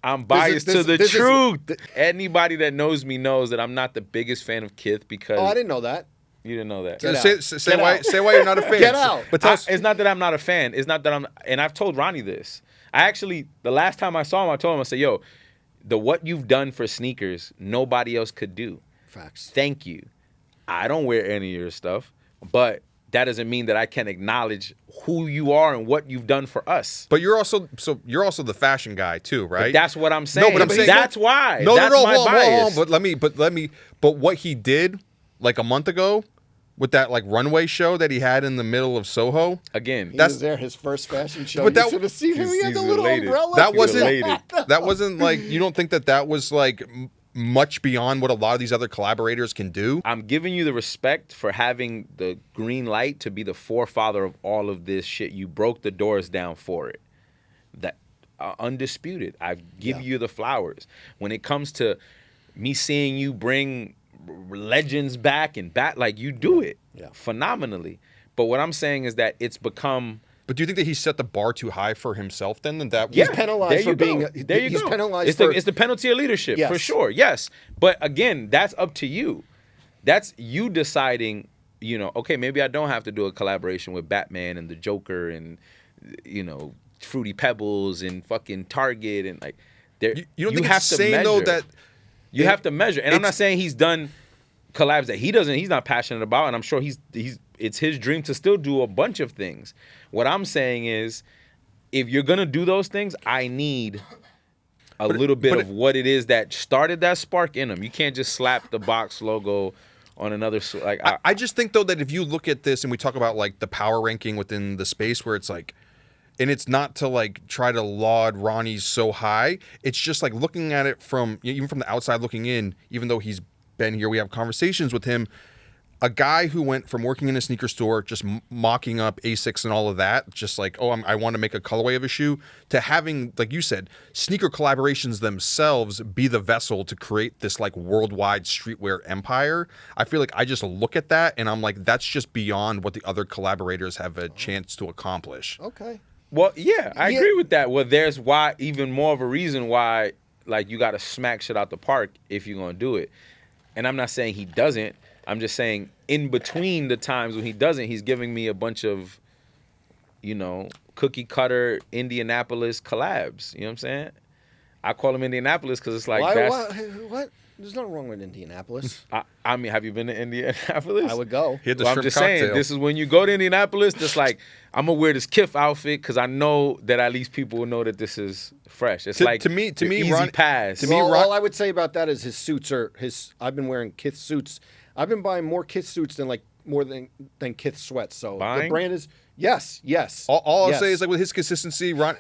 I'm biased to the this is- truth. Anybody that knows me knows that I'm not the biggest fan of Kith because Oh, I didn't know that. you didn't know that. Get out. Say Get why out. say why you're not a fan. Get out. But tell us, It's not that I'm not a fan. It's not that and I've told Ronnie this. I actually, the last time I saw him, I told him, I said, yo, what you've done for sneakers, nobody else could do. Facts. Thank you. I don't wear any of your stuff, but that doesn't mean that I can acknowledge who you are and what you've done for us. But you're also the fashion guy too, right? But that's what I'm saying. No, but I'm saying that's why. No, that's my bias. Hold on. But what he did like a month ago with that like runway show that he had in the middle of Soho. Again, He was there, his first fashion show. But You that- should have seen him. He had he's the little related. umbrella. That He's wasn't related. that wasn't like, you don't think that was like much beyond what a lot of these other collaborators can do? I'm giving you the respect for having the green light to be the forefather of all of this shit. You broke the doors down for it. That undisputed. I give you the flowers. When it comes to me seeing you bring legends back and back, like you do it phenomenally. But what I'm saying is that it's become. But do you think that he set the bar too high for himself then? That He's penalized for being. There you he's go. penalized It's the penalty of leadership Yes. for sure. Yes, but again, that's up to you. That's you deciding. You know, okay, maybe I don't have to do a collaboration with Batman and the Joker and Fruity Pebbles and fucking Target and like. You don't think have it's to saying measure. though that You have to measure, and I'm not saying he's done collabs that he's not passionate about, and I'm sure it's his dream to still do a bunch of things. What I'm saying is, if you're gonna do those things, I need a little bit of what it is that started that spark in him. You can't just slap the box logo on another. Like I just think though that if you look at this and we talk about like the power ranking within the space where it's like, and it's not to like try to laud Ronnie's so high. It's just like looking at it from even from the outside looking in, even though he's been here, we have conversations with him. A guy who went from working in a sneaker store, just mocking up Asics and all of that, just like, oh, I want to make a colorway of a shoe, to having, like you said, sneaker collaborations themselves be the vessel to create this like worldwide streetwear empire. I feel like I just look at that and I'm like, that's just beyond what the other collaborators have a chance to accomplish. Okay. Well, yeah, I agree with that. Well, there's why even more of a reason why like you got to smack shit out the park if you're gonna do it. And I'm not saying he doesn't. I'm just saying in between the times when he doesn't, he's giving me a bunch of, cookie cutter Indianapolis collabs. You know what I'm saying? I call them Indianapolis because it's like What? There's nothing wrong with Indianapolis. I mean, have you been to Indianapolis? I would go. He had the Well, I'm shrimp just cocktail. saying, this is when you go to Indianapolis, just like, I'm going to wear this Kith outfit because I know that at least people will know that this is fresh. It's To me, easy Ron- pass. to me, Well, Ron- all I would say about that is his suits are I've been wearing Kith suits. I've been buying more Kith suits than Kith sweats. So Buying? the brand is yes. All I'll yes. say is like with his consistency, Ronnie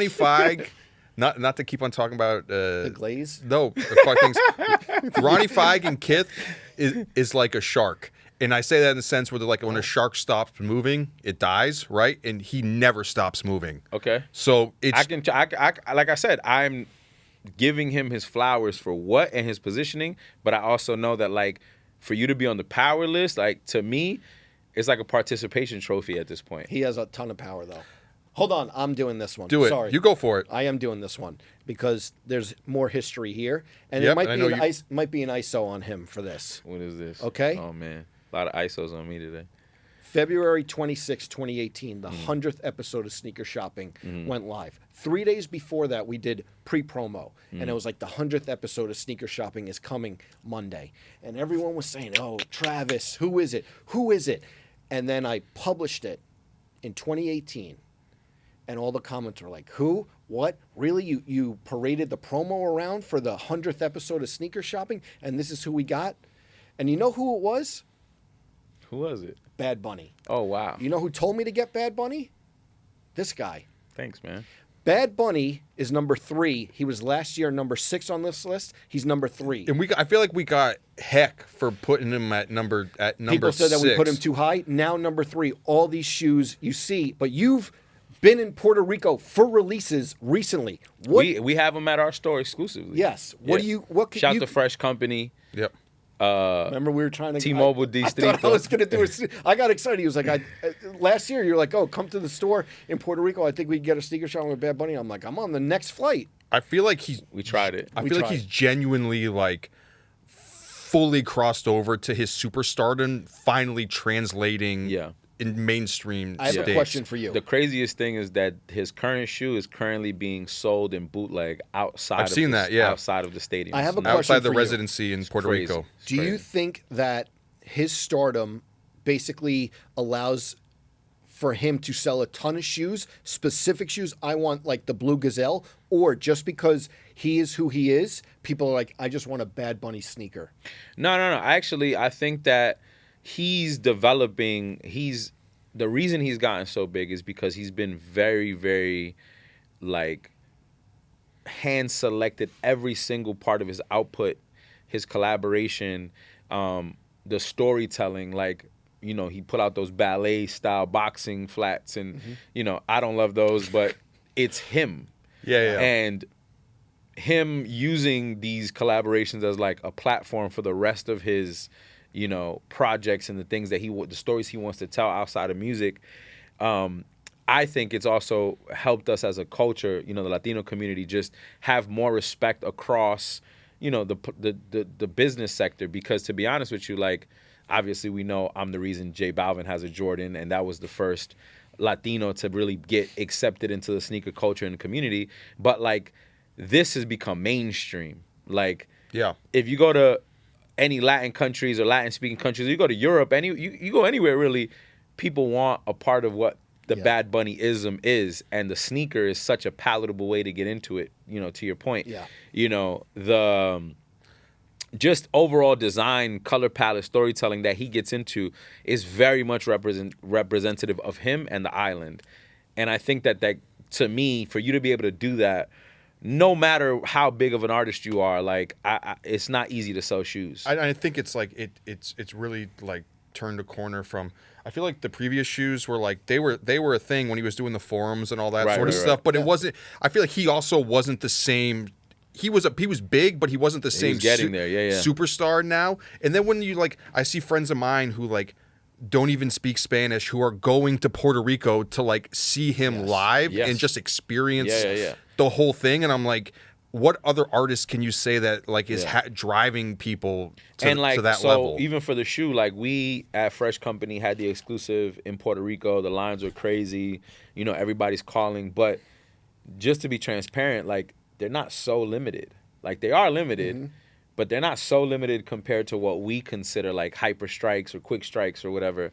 Feig, not to keep on talking about the glaze. No, fuck things. Ronnie Feig and Kith is like a shark. And I say that in the sense where they're like when a shark stops moving, it dies, right? And he never stops moving. Okay. So it's I like I said, I'm giving him his flowers for what and his positioning, but I also know that like for you to be on the power list, like to me, it's like a participation trophy at this point. He has a ton of power though. Hold on, I'm doing this one. do it. Sorry. You go for it. I am doing this one because there's more history here, and Yep, it might I be know an might be an ISO on him for this. What is this? Okay. Oh man, a lot of ISOs on me today. February 26, 2018, the 100th episode of Sneaker Shopping went live. 3 days before that, we did pre-promo, and it was like the 100th episode of Sneaker Shopping is coming Monday. And everyone was saying, oh, Travis, who is it? Who is it? And then I published it in 2018, and all the comments were like, who? What? Really? You paraded the promo around for the 100th episode of Sneaker Shopping, and this is who we got? And you know who it was? Who was it? Bad Bunny. Oh wow. You know who told me to get Bad Bunny? This guy. Thanks, man. Bad Bunny is number 3. He was last year number 6 on this list. He's number 3. And I feel like we got heck for putting him at number People said 6. that we put him too high. Now number 3. All these shoes you see, but you've been in Puerto Rico for releases recently. What? We have them at our store exclusively. Yes. What do you? What? Shout to Fresh Company. Yep. Remember we were trying to T-Mobile I Distrito. thought I was going to do it. I got excited. He was like, last year you're like, oh, come to the store in Puerto Rico. I think we can get a sneaker shop with Bad Bunny. I'm like, I'm on the next flight. I feel like We tried it. I feel like he's genuinely like fully crossed over to his superstardom, finally translating in mainstream I have states. a question for you. The craziest thing is that his current shoe is currently being sold in bootleg outside. I've seen that, yeah. outside of the stadium. I have a question outside the for you. residency in Puerto crazy. Rico. Do you think that his stardom basically allows for him to sell a ton of shoes, specific shoes. I want like the Blue Gazelle, or just because he is who he is, people are like, I just want a Bad Bunny sneaker. No. Actually, I think that he's developing. The reason he's gotten so big is because he's been very, very, like, hand selected every single part of his output, his collaboration, the storytelling. Like, you know, he put out those ballet style boxing flats, and you know, I don't love those, but it's him. Yeah. And him using these collaborations as like a platform for the rest of his, you know, projects and the things that the stories he wants to tell outside of music. I think it's also helped us as a culture, you know, the Latino community, just have more respect across, you know, the business sector. Because to be honest with you, like, obviously we know I'm the reason J Balvin has a Jordan, and that was the first Latino to really get accepted into the sneaker culture and the community. But like, this has become mainstream. Like, Yeah. if you go to any Latin countries or Latin speaking countries, you go to Europe, you go anywhere really, people want a part of what the Bad Bunny-ism is, and the sneaker is such a palatable way to get into it, you know, to your point. Yeah. You know, the just overall design, color palette, storytelling that he gets into is very much representative of him and the island. And I think that to me, for you to be able to do that, no matter how big of an artist you are, like, it's not easy to sell shoes. I think it's like it's really like turned a corner from. I feel like the previous shoes were like they were a thing when he was doing the forums and all that sort of stuff. But it wasn't. I feel like he also wasn't the same. He was big, but he wasn't the same. Getting there, superstar now. And then when you like, I see friends of mine who like don't even speak Spanish who are going to Puerto Rico to like see him live and just experience the whole thing. And I'm like, what other artists can you say that like is driving people to, and like, to that so level? Even for the shoe, like, we at Fresh Company had the exclusive in Puerto Rico. The lines were crazy. You know, everybody's calling. But just to be transparent, like, they're not so limited. Like, they are limited, but they're not so limited compared to what we consider like hyper strikes or quick strikes or whatever.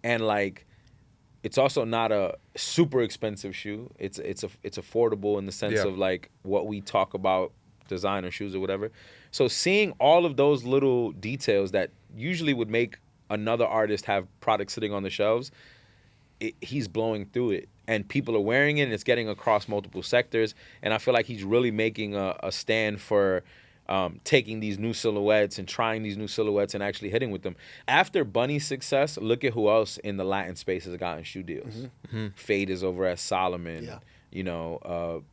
And like, it's also not a super expensive shoe. It's affordable in the sense of like what we talk about, designer shoes or whatever. So seeing all of those little details that usually would make another artist have products sitting on the shelves, he's blowing through it. And people are wearing it, and it's getting across multiple sectors. And I feel like he's really making a stand for taking these new silhouettes and trying these new silhouettes and actually hitting with them. After Bunny's success, look at who else in the Latin space has gotten shoe deals. Fade is over at Solomon. Yeah. You know,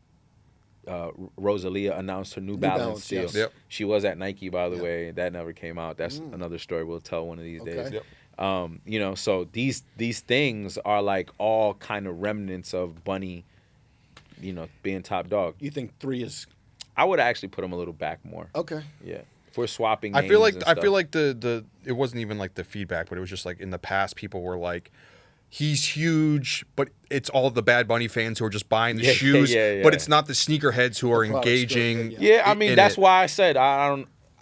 Rosalia announced her New Balance deal. Yes. Yep. She was at Nike, by the way. That never came out. That's another story we'll tell one of these days. Yep. You know, so these things are like all kind of remnants of Bunny, you know, being top dog. You think 3 is I would actually put him a little back more. okay? Yeah. If we're swapping I feel names like and I feel stuff. like the it wasn't even like the feedback, but it was just like in the past people were like, he's huge, but it's all the Bad Bunny fans who are just buying the shoes, but it's not the sneakerheads who are product's engaging. good, Yeah, I mean, in that's it. why I said I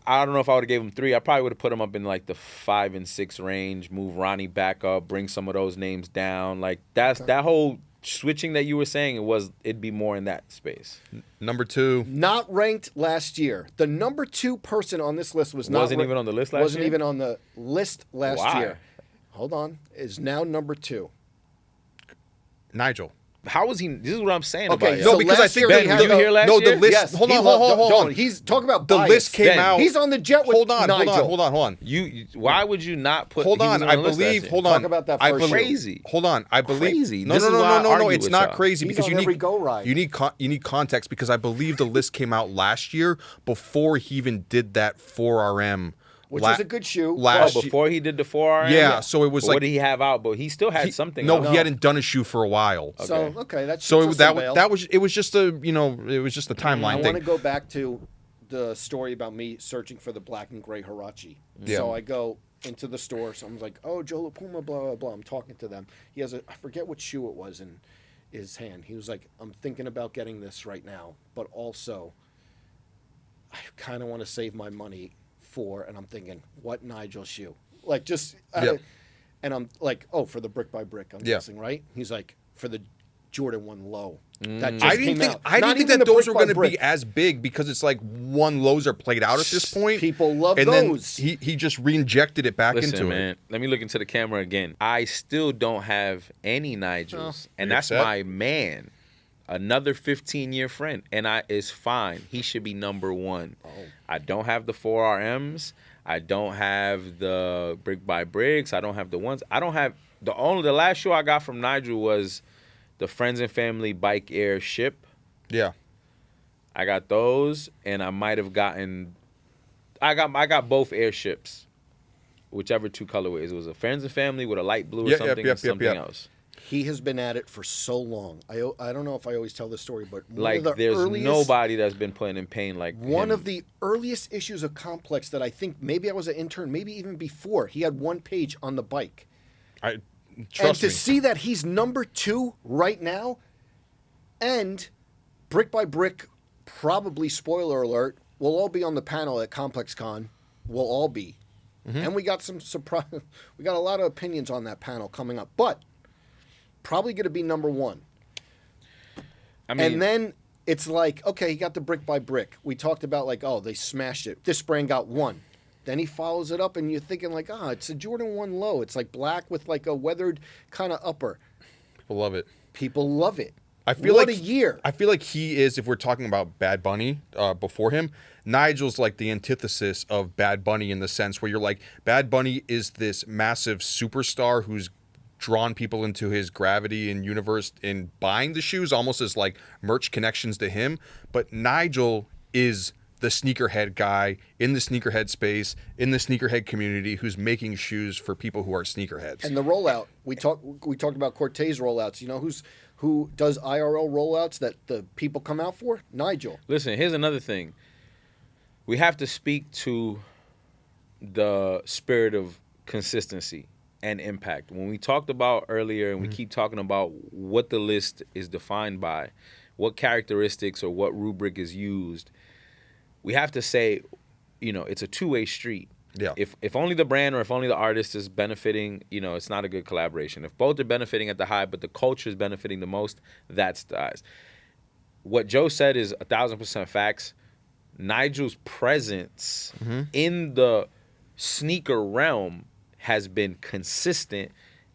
don't know if I would have gave him 3. I probably would have put him up in like the 5 and 6 range, move Ronnie back up, bring some of those names down. Like, that's that whole switching that you were saying, it'd be more in that space. Number 2. Not ranked last year. The number 2 person on this list wasn't even on the list last wasn't year? even on the list last Why? year. Hold on. Is now number 2. Nigel. How was he? This is what I'm saying Okay, about No, so because I last think year Ben, he were had you here last year? the list. Yes, hold he on, loved- hold on. don't. He's talking about The bias. list came Ben, out. He's on the jet with Hold on, Nigel. hold on. Why would you not put? Hold he on, wasn't I the list last believe. year? Hold Talk on, about that I first believe. shoe. Crazy. Hold on, I believe. Crazy. No, This no, is no, why no, I no, no. argue It's with not y'all. crazy He's because on you every need go ride. You need context because I believe the list came out last year before he even did that 4RM. Which is a good shoe. Last year. Before he did the 4RM? Yeah, so it was But like- what did he have out? But he still had something No, out. he hadn't done a shoe for a while. So okay, that's So that's that a bail. that was it was just a it was just a timeline I want thing. to go back to the story about me searching for the black and gray Huarache. Yeah. So I go into the store. Someone's like, "Oh, Joe La Puma, blah blah blah." I'm talking to them. He has I forget what shoe it was in his hand. He was like, "I'm thinking about getting this right now, but also I kind of want to save my money for." And I'm thinking, "What Nigel shoe?" Like just Yep. And I'm like, oh, for the brick by brick, I'm Yeah. guessing, right? He's like, for the Jordan 1 low. That just I didn't came think out. I Not didn't think even that the those brick were by going to brick. be as big because it's like 1 lows are played out at this point. People love and those. then he just re-injected it back Listen, into man, it. let me look into the camera again. I still don't have any Nigels, and You that's upset? my man. Another 15-year friend, and it's fine. He should be number 1. Oh. I don't have the 4RMs. I don't have the brick by bricks. I don't have the ones. I don't have the last shoe I got from Nigel was the Friends and Family Bike Air Ship. Yeah. I got those, and I might have gotten. I got both airships, whichever 2 colorways. It was a Friends and Family with a light blue or Yep, something, and something else. He has been at it for so long. I don't know if I always tell this story, but one Like of the there's earliest, nobody that's been putting in pain like one him. of the earliest issues of Complex that I think maybe I was an intern, maybe even before. He had 1 page on the bike. Trust and to me. see that he's number 2 right now, and brick by brick, probably spoiler alert, we'll all be on the panel at ComplexCon. We'll all be, and we got some surprise. We got a lot of opinions on that panel coming up, but probably going to be number 1. I mean, And then it's like, okay, he got the brick by brick. We talked about like, oh, they smashed it. This brand got 1. Then he follows it up, and you're thinking like, it's a Jordan 1 low. It's like black with like a weathered kind of upper. People love it. People love it. I feel what like a year. I feel like he is, if we're talking about Bad Bunny before him, Nigel's like the antithesis of Bad Bunny in the sense where you're like, Bad Bunny is this massive superstar who's drawn people into his gravity and universe in buying the shoes almost as like merch connections to him. But Nigel is the sneakerhead guy in the sneakerhead space, in the sneakerhead community who's making shoes for people who are sneakerheads. And the rollout, we talked about Cortez rollouts. You know who does IRL rollouts that the people come out for? Nigel. listen, here's another thing. We have to speak to the spirit of consistency and impact. When we talked about earlier, and we keep talking about what the list is defined by, what characteristics or what rubric is used, we have to say, it's a 2-way street. Yeah. If only the brand or if only the artist is benefiting, it's not a good collaboration. If both are benefiting at the high, but the culture is benefiting the most, that's the eyes. What Joe said is 1,000% facts. Nigel's presence in the sneaker realm has been consistent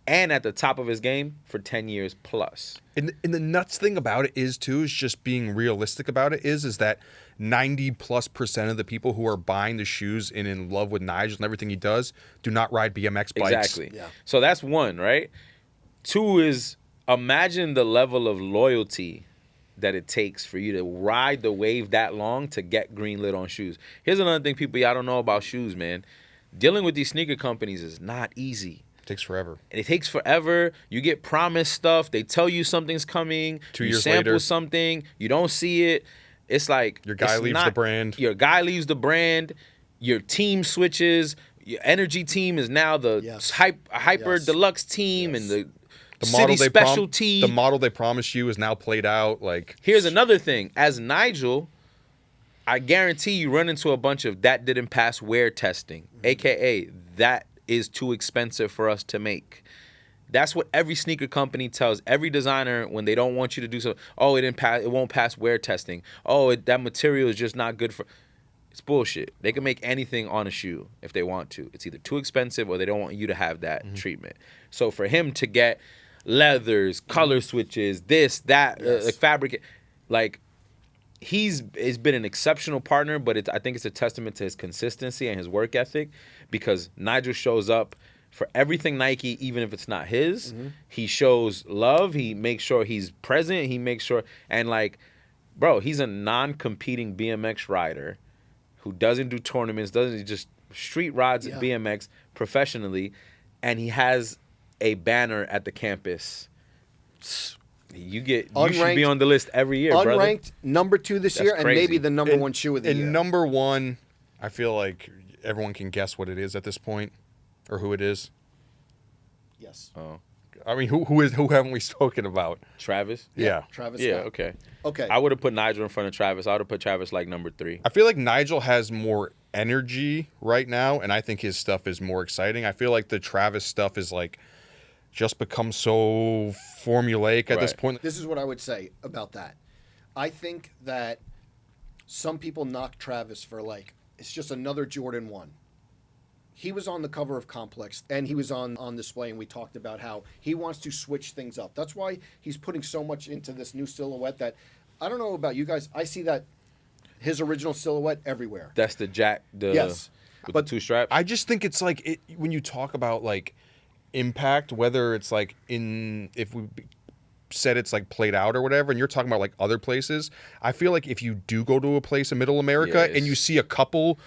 and at the top of his game for 10 years plus. And the nuts thing about it is just being realistic about it is that 90+% of the people who are buying the shoes and in love with Nigel and everything he does do not ride BMX bikes. Exactly. Yeah. So that's 1, right? 2 is imagine the level of loyalty that it takes for you to ride the wave that long to get greenlit on shoes. Here's another thing y'all don't know about shoes, man. Dealing with these sneaker companies is not easy. Takes forever. It takes forever. You get promised stuff. They tell you something's coming. 2 you years sample later. something. You don't see it. It's like Your guy it's leaves not- the brand. Your guy leaves the brand. Your team switches. Your energy team is now the Yes. hyper Yes. deluxe team and the model city specialty. the model they promised you is now played out. Like, Here's another thing. As Nigel, I guarantee you run into a bunch of that didn't pass wear testing, aka that is too expensive for us to make. That's what every sneaker company tells every designer when they don't want you to do so. Oh, it won't pass wear testing. Oh, that material is just not good for. It's bullshit. They can make anything on a shoe if they want to. It's either too expensive or they don't want you to have that treatment. So for him to get leathers, color switches, this, that, Yes. fabric, like he's been an exceptional partner, but I think it's a testament to his consistency and his work ethic because Nigel shows up for everything Nike, even if it's not his. He shows love. He makes sure he's present. He makes sure, and like, bro, he's a non-competing BMX rider who doesn't do tournaments, he just street rides BMX professionally, and he has a banner at the campus. You should be on the list every year, brother. Unranked number 2 this That's year, and crazy. maybe the number 1 shoe of the and year. number 1, I feel like everyone can guess what it is at this point, or who it is. Yes. Oh, I mean, who haven't we spoken about? Travis. Yeah. Travis Yeah. Scott. Okay. Okay. I would have put Nigel in front of Travis. I would have put Travis like number 3. I feel like Nigel has more energy right now, and I think his stuff is more exciting. I feel like the Travis stuff is like just become so formulaic at this point. This is what I would say about that. I think that some people knock Travis for like, it's just another Jordan 1. He was on the cover of Complex, and he was on display, and we talked about how he wants to switch things up. That's why he's putting so much into this new silhouette that, I don't know about you guys, I see that his original silhouette everywhere. That's the Jack, yes, with but the 2 straps. I just think it's like when you talk about like impact, whether it's like if we said it's like played out or whatever, and you're talking about like other places, I feel like if you do go to a place in Middle America and you see a couple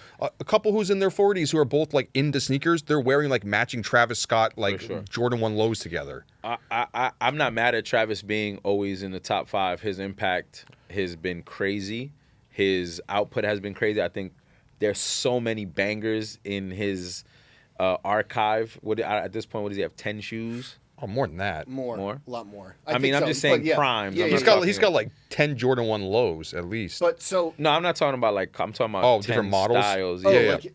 who's in their 40s who are both like into sneakers, they're wearing like matching Travis Scott like Jordan 1 lows together. I'm not mad at Travis being always in the top 5. His impact has been crazy. His output has been crazy. I think there's so many bangers in his archive. At this point, what does he have? 10 shoes? Oh, more than that. More? A lot more. I mean, I'm just saying primes. Yeah, he's got like 10 Jordan 1 lows at least. But so no, I'm not talking about like, I'm talking about 10 different models. Styles.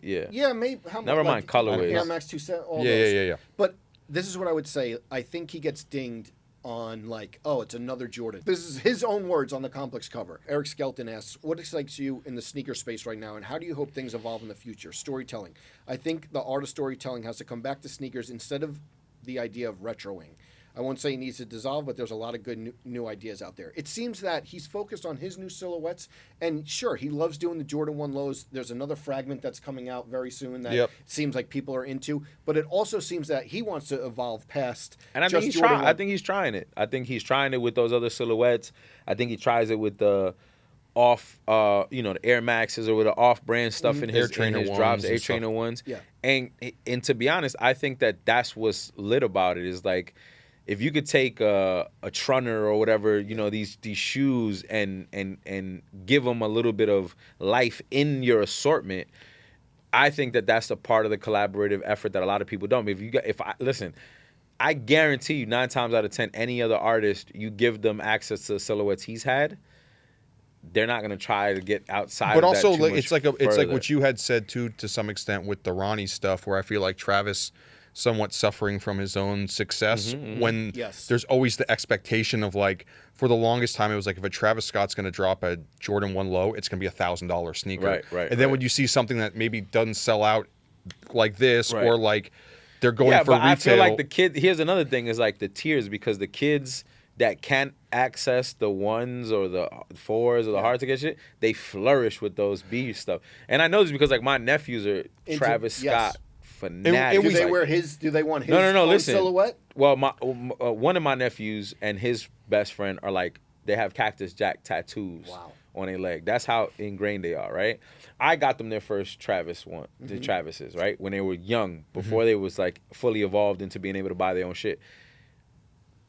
Yeah, maybe. Never mind colorways. Air Max 2 all those. Yeah. But this is what I would say. I think he gets dinged on like, oh, it's another Jordan. This is his own words on the Complex cover. Eric Skelton asks, what excites you in the sneaker space right now, and how do you hope things evolve in the future? Storytelling. I think the art of storytelling has to come back to sneakers instead of the idea of retroing. I won't say he needs to dissolve, but there's a lot of good new ideas out there. It seems that he's focused on his new silhouettes, and sure, he loves doing the Jordan 1 lows. There's another fragment that's coming out very soon that it seems like people are into, but it also seems that he wants to evolve past. And I think he's trying. I think he's trying it. I think he's trying it with those other silhouettes. I think he tries it with the off, the Air Maxes or with the off-brand stuff in his drops, Air Trainer ones. Yeah. And to be honest, I think that's what's lit about it is like, if you could take a Trunner or whatever, these shoes and give them a little bit of life in your assortment, I think that's a part of the collaborative effort that a lot of people don't. Listen, I guarantee you 9 times out of 10, any other artist, you give them access to the silhouettes he's had, they're not gonna try to get outside. But of also, that too it's much like what you had said too, to some extent, with the Ronnie stuff, where I feel like Travis somewhat suffering from his own success when there's always the expectation of like, for the longest time it was like, if a Travis Scott's going to drop a Jordan 1 low, it's going to be $1,000 sneaker. Right. And then when you see something that maybe doesn't sell out like this, or like they're going for but retail. I feel like the kid. Here's another thing is like the tiers, because the kids that can't access the 1s or the 4s or the hard to get shit, they flourish with those B stuff. And I know this because like my nephews are Travis Scott fanatic. Do they wear his? Do they want his? No. Listen, silhouette. Well, one of my nephews and his best friend are like, they have Cactus Jack tattoos on their leg. That's how ingrained they are, right? I got them their first Travis one, the Travises, right, when they were young, before they was like fully evolved into being able to buy their own shit.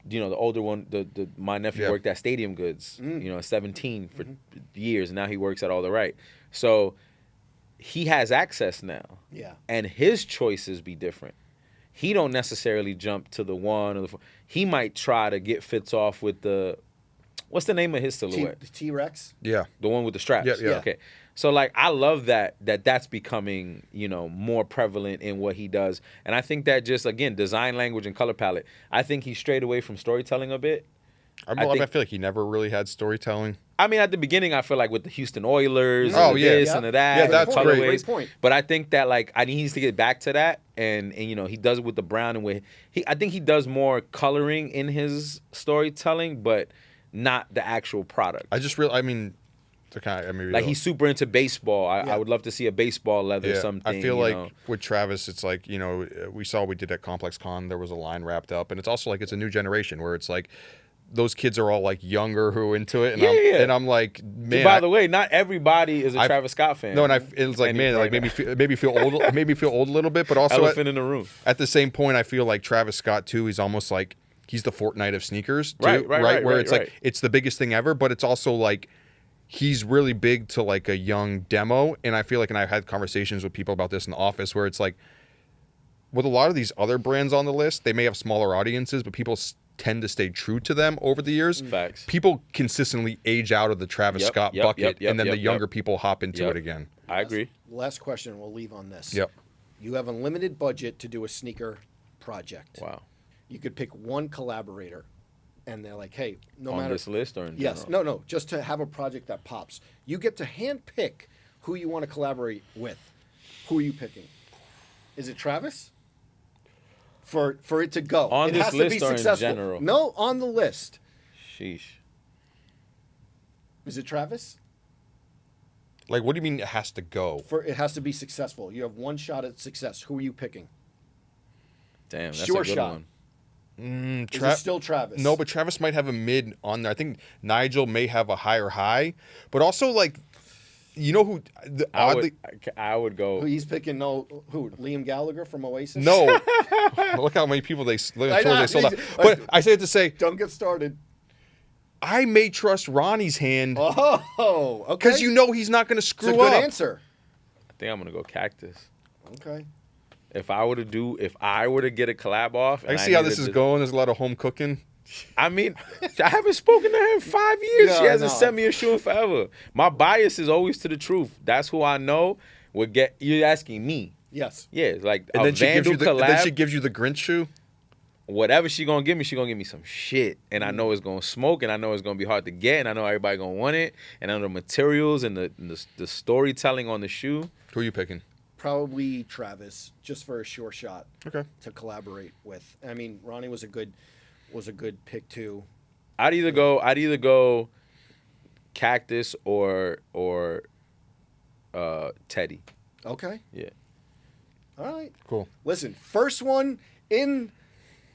The older one, my nephew worked at Stadium Goods, 17 for years, and now he works at All the Right. So he has access now. Yeah. And his choices be different. He don't necessarily jump to the 1 or the 4. He might try to get fits off with the, what's the name of his silhouette? T-Rex? Yeah. The one with the straps? Yeah. Okay. So like, I love that's becoming, more prevalent in what he does. And I think that just, again, design language and color palette, I think he strayed away from storytelling a bit. I feel like he never really had storytelling. I mean, at the beginning, I feel like with the Houston Oilers, and this and that, yeah, that's great point. But I think that like he needs to get back to that, and he does it with the brown and with I think he does more coloring in his storytelling, but not the actual product. He's super into baseball. I would love to see a baseball leather something. I feel like with Travis, it's like, we saw what we did at Complex Con. There was a line wrapped up, and it's also like it's a new generation where it's like, those kids are all like younger who are into it, and I'm like, man. By the way, not everybody is a Travis Scott fan. No, and it's like, man, like maybe feel old, maybe feel old a little bit, but also elephant in the room. At the same point, I feel like Travis Scott too. He's almost like he's the Fortnite of sneakers, too, right? Where it's like it's the biggest thing ever, but it's also like he's really big to like a young demo, and I feel like, and I've had conversations with people about this in the office, where it's like with a lot of these other brands on the list, they may have smaller audiences, but people tend to stay true to them over the years. Facts. People consistently age out of the Travis Scott bucket, and then the younger people hop into it again. I agree. Last question we'll leave on this. Yep. You have a limited budget to do a sneaker project. Wow. You could pick one collaborator, and they're like, hey, no On matter. this list or in Yes. general? No, just to have a project that pops. You get to hand pick who you want to collaborate with. Who are you picking? Is it Travis? For it to go. On it this has list to be or in successful. general? No, on the list. Sheesh. Is it Travis? Like, what do you mean it has to go? It has to be successful. You have one shot at success. Who are you picking? Damn, that's Sure a good shot. one. Is it still Travis? No, but Travis might have a mid on there. I think Nigel may have a higher high, but also like, you know who? Oddly, I would go. Who he's picking? No, who? Liam Gallagher from Oasis? no. Look how many people they sold know, out. But I say it to say, Don't get started. I may trust Ronnie's hand Oh, okay. because you know he's not going to it's screw a good up. answer. I think I'm gonna go Cactus. Okay. If I were to get a collab off, I and see how needed this is to- going. There's a lot of home cooking. I mean, I haven't spoken to her in 5 years. She Yeah, hasn't no. sent me a shoe in forever. My bias is always to the truth. That's who I know would get. You're asking me. Yes. Yeah, it's like And a then she gives Vandal you the, collab. and then she gives you the Grinch shoe. Whatever she gonna give me some shit, and I know it's gonna smoke, and I know it's gonna be hard to get, and I know everybody gonna want it, and I know the materials and the storytelling on the shoe. Who are you picking? Probably Travis, just for a sure shot Okay. to collaborate with. I mean, Ronnie was a good pick too. I'd either go Cactus or Teddy. Okay. Yeah. All right. Cool. Listen, first one in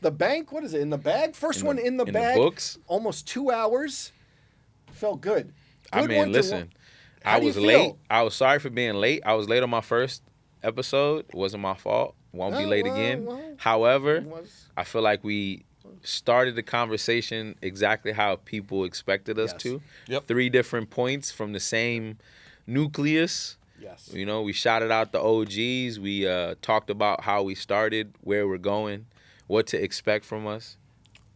the bank. What is it? In the bag? First one in the in bag. the books. Almost 2 hours. Felt good. I Good mean, one to listen, How I do you was feel? late. I was sorry for being late. I was late on my first episode. It wasn't my fault. Won't be Oh, late well, again. well, However, It was- I feel like we started the conversation exactly how people expected us Yes. to. Yep. 3 different points from the same nucleus. Yes. You know, we shouted out the OGs. We talked about how we started, where we're going, what to expect from us.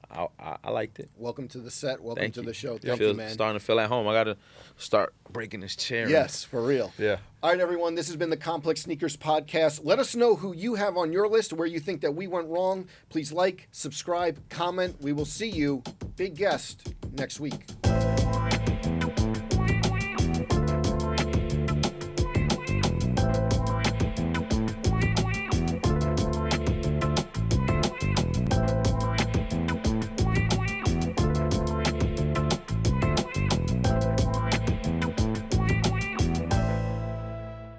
I liked it. Welcome to the set. Welcome Thank to you. the show. Feel- Thank you, man. Starting to feel at home. I got to start breaking this chair. Yes, for real. Yeah. All right, everyone. This has been the Complex Sneakers Podcast. Let us know who you have on your list, where you think that we went wrong. Please like, subscribe, comment. We will see you, big guest, next week.